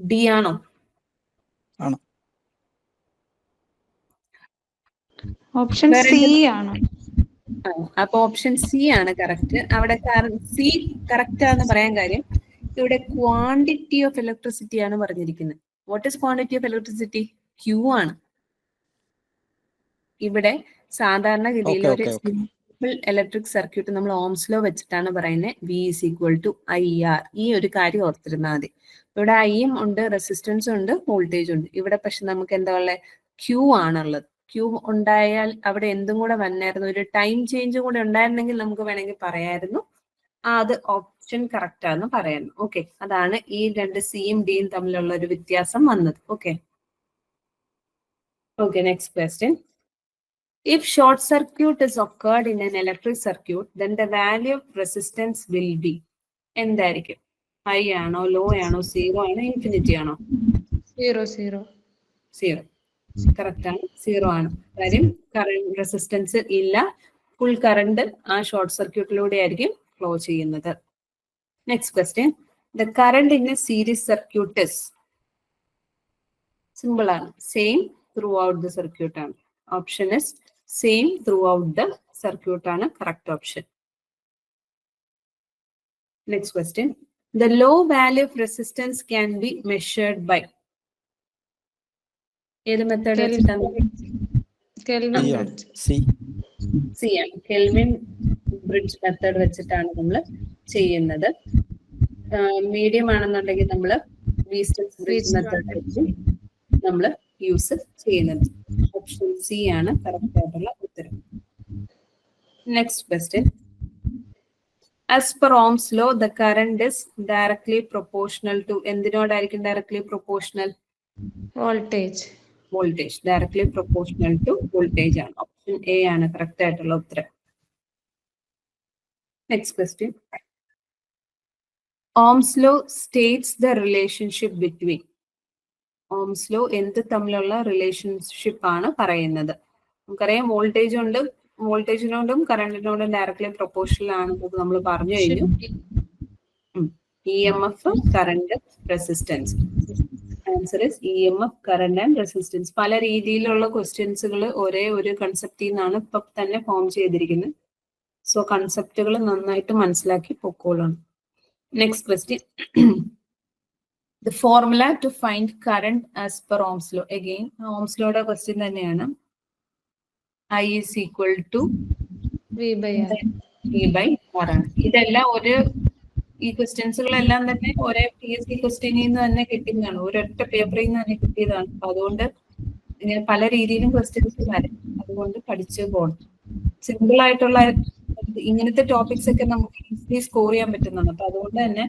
Speaker 1: D ആണോ?
Speaker 3: ആണോ?
Speaker 2: ഓപ്ഷൻ സി ആണ്.
Speaker 1: അപ്പൊ ഓപ്ഷൻ സി ആണ് കറക്റ്റ്. അവിടെ സി കറക്റ്റ് ആണെന്ന് പറയാൻ കാര്യം ഇവിടെ ക്വാണ്ടിറ്റി ഓഫ് ഇലക്ട്രിസിറ്റി ആണ് പറഞ്ഞിരിക്കുന്നത്. What is quantity of electricity? Q ആണ്. ഇവിടെ സാധാരണഗതിയിൽ ഒരു സിമ്പിൾ ഇലക്ട്രിക് സർക്യൂട്ട് നമ്മൾ ഓംസ് ലോ വെച്ചിട്ടാണ് പറയുന്നത് V is equal to IR. ഈ ഒരു കാര്യം ഓർത്തിരുന്നാൽ മതി. ഇവിടെ ഐയും ഉണ്ട്, റെസിസ്റ്റൻസും ഉണ്ട്, വോൾട്ടേജ് ഉണ്ട്. ഇവിടെ പക്ഷെ നമുക്ക് എന്താ ഉള്ളത്? ക്യൂ ആണുള്ളത്. ക്യൂ ഉണ്ടായാൽ അവിടെ എന്തും കൂടെ വന്നായിരുന്നു, ഒരു ടൈം ചേഞ്ച് കൂടെ ഉണ്ടായിരുന്നെങ്കിൽ നമുക്ക് വേണമെങ്കിൽ പറയായിരുന്നു അത് ഓപ്ഷൻ കറക്റ്റ് ആണെന്ന് പറയായിരുന്നു. ഓക്കെ, അതാണ് ഈ രണ്ട് സിയും ഡിയും തമ്മിലുള്ള ഒരു വ്യത്യാസം വന്നത്. Okay, next question. If short circuit is occurred in an electric circuit, then the value of resistance will be എന്തായിരിക്കും? ഹൈ ആണോ, ലോ ആണോ, സീറോ ആണോ, ഇൻഫിനിറ്റി ആണോ?
Speaker 2: സീറോ.
Speaker 1: കറക്റ്റ് ആണ്, സീറോ ആണ്. കാര്യം കറണ്ട് റെസിസ്റ്റൻസ് ഇല്ല, ഫുൾ കറണ്ട് ആ ഷോർട്ട് സർക്യൂട്ടിലൂടെ ആയിരിക്കും ഫ്ലോ ചെയ്യുന്നത്. Next question. The current in a series circuit is, simple ആണ്, same throughout the circuit ആണ്. Option is same throughout the circuit ആണ് correct option. Next question. The low value of resistance can be measured by ഏത് മെത്തേഡ് വെച്ചിട്ടാണ്? സി ആണ്, കെൽവിൻ ബ്രിഡ്ജ് മെത്തേഡ് വെച്ചിട്ടാണ് നമ്മൾ ചെയ്യുന്നത്. മീഡിയം ആണെന്നുണ്ടെങ്കിൽ നമ്മൾ വീസ്റ്റൺസ് ബ്രിഡ്ജ് മെത്തേഡ് വെച്ച് നമ്മൾ യൂസ് ചെയ്യുന്നത്. ഓപ്ഷൻ സി ആണ് കറക്റ്റ് ആയിട്ടുള്ള ഉത്തരം. Next question. As per Ohm's law, the current is directly proportional to എന്തിനോടായിരിക്കും directly proportional? Voltage. Directly proportional to voltage ആണ്. ഓപ്ഷൻ എ ആണ് കറക്റ്റ് ആയിട്ടുള്ള ഉത്തരം. Next question. Ohm's law states the relationship between. Ohm's law എന്ത് തമ്മിലുള്ള റിലേഷൻഷിപ്പ് ആണ് പറയുന്നത്? നമുക്കറിയാം വോൾട്ടേജ് ഉണ്ട്, വോൾട്ടേജിനോടും കറണ്ടിനോടും ഡയറക്ട്ലി പ്രൊപ്പോർഷണൽ ആണെന്ന് നമ്മൾ പറഞ്ഞു കഴിഞ്ഞു. EMF, current, resistance. Answer is EMF, current and resistance. പല രീതിയിലുള്ള ക്വസ്റ്റ്യൻസുകൾ ഒരേ ഒരു കൺസെപ്റ്റിൽ നിന്നാണ് ഇപ്പൊ തന്നെ ഫോം ചെയ്തിരിക്കുന്നത്. സോ കൺസെപ്റ്റുകൾ നന്നായിട്ട് മനസ്സിലാക്കി പൊക്കോളാം. Next question. The formula to find current as per Ohm's law. Again, Ohm's lawയുടെ ക്വസ്റ്റ്യൻ തന്നെയാണ്. I is equal to
Speaker 2: V by
Speaker 1: R ആണ്. ഇതെല്ലാം ഈ ക്വസ്റ്റ്യൻസുകളെല്ലാം തന്നെ ഒരേ PSC ക്വസ്റ്റ്യനിൽ നിന്ന് തന്നെ കിട്ടുന്നതാണ്, ഒരൊറ്റ പേപ്പറിൽ നിന്ന് തന്നെ കിട്ടിയതാണ്. അപ്പൊ അതുകൊണ്ട് ഇങ്ങനെ പല രീതിയിലും ക്വസ്റ്റ്യൻസ് വരും, അതുകൊണ്ട് പഠിച്ചു പോകണം. സിമ്പിൾ ആയിട്ടുള്ള ഇങ്ങനത്തെ ടോപ്പിക്സ് ഒക്കെ നമുക്ക് ഈസിലി സ്കോർ ചെയ്യാൻ പറ്റുന്നതാണ്. അപ്പൊ അതുകൊണ്ട് തന്നെ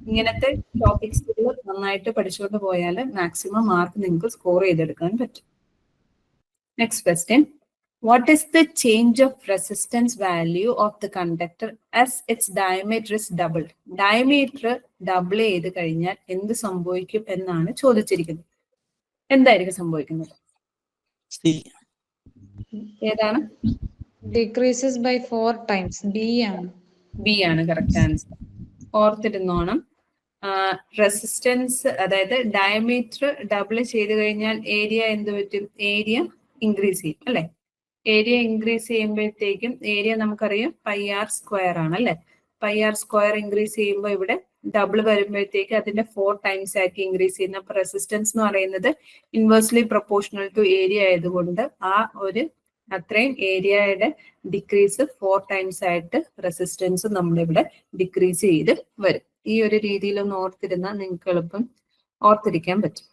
Speaker 1: ഇങ്ങനത്തെ ടോപ്പിക്സുകൾ നന്നായിട്ട് പഠിച്ചുകൊണ്ട് പോയാൽ മാക്സിമം മാർക്ക് നിങ്ങൾക്ക് സ്കോർ ചെയ്തെടുക്കാൻ പറ്റും. Next question. What is the change of resistance value of the conductor as its diameter is doubled? Diameter double ചെയ്ത് കഴിഞ്ഞാൽ എന്ത് സംഭവിക്കും എന്നാണ് ചോദിച്ചിരിക്കുന്നത്. എന്തായിരിക്കും സംഭവിക്കുന്നത്? ഏതാണ്?
Speaker 2: Decreases by 4 times. B ആണ് കറക്റ്റ് ആൻസർ. ഓർത്തിരുന്നോണം.
Speaker 1: റെസിസ്റ്റൻസ് അതായത് ഡയമീറ്റർ ഡബിൾ ചെയ്ത് കഴിഞ്ഞാൽ ഏരിയ എന്ത് പറ്റും? ഏരിയ ഇൻക്രീസ് ചെയ്യും അല്ലെ? ഏരിയ ഇൻക്രീസ് ചെയ്യുമ്പോഴത്തേക്കും ഏരിയ നമുക്കറിയാം πr² ആണ് അല്ലെ? πr² ഇൻക്രീസ് ചെയ്യുമ്പോൾ ഇവിടെ ഡബിൾ വരുമ്പോഴത്തേക്ക് അതിന്റെ 4 ടൈംസ് ആക്കി ഇൻക്രീസ് ചെയ്യുന്ന. അപ്പൊ റെസിസ്റ്റൻസ് എന്ന് പറയുന്നത് ഇൻവേഴ്സ്ലി പ്രൊപ്പോർഷണൽ ടു ഏരിയ ആയതുകൊണ്ട് ആ ഒരു അത്രയും ഏരിയയുടെ ഡിക്രീസ് 4 ടൈംസ് ആയിട്ട് റെസിസ്റ്റൻസ് നമ്മളിവിടെ ഡിക്രീസ് ചെയ്ത് വരും. ഈ ഒരു രീതിയിലൊന്ന് ഓർത്തിരുന്നാൽ നിങ്ങൾക്ക് എളുപ്പം ഓർത്തിരിക്കാൻ പറ്റും.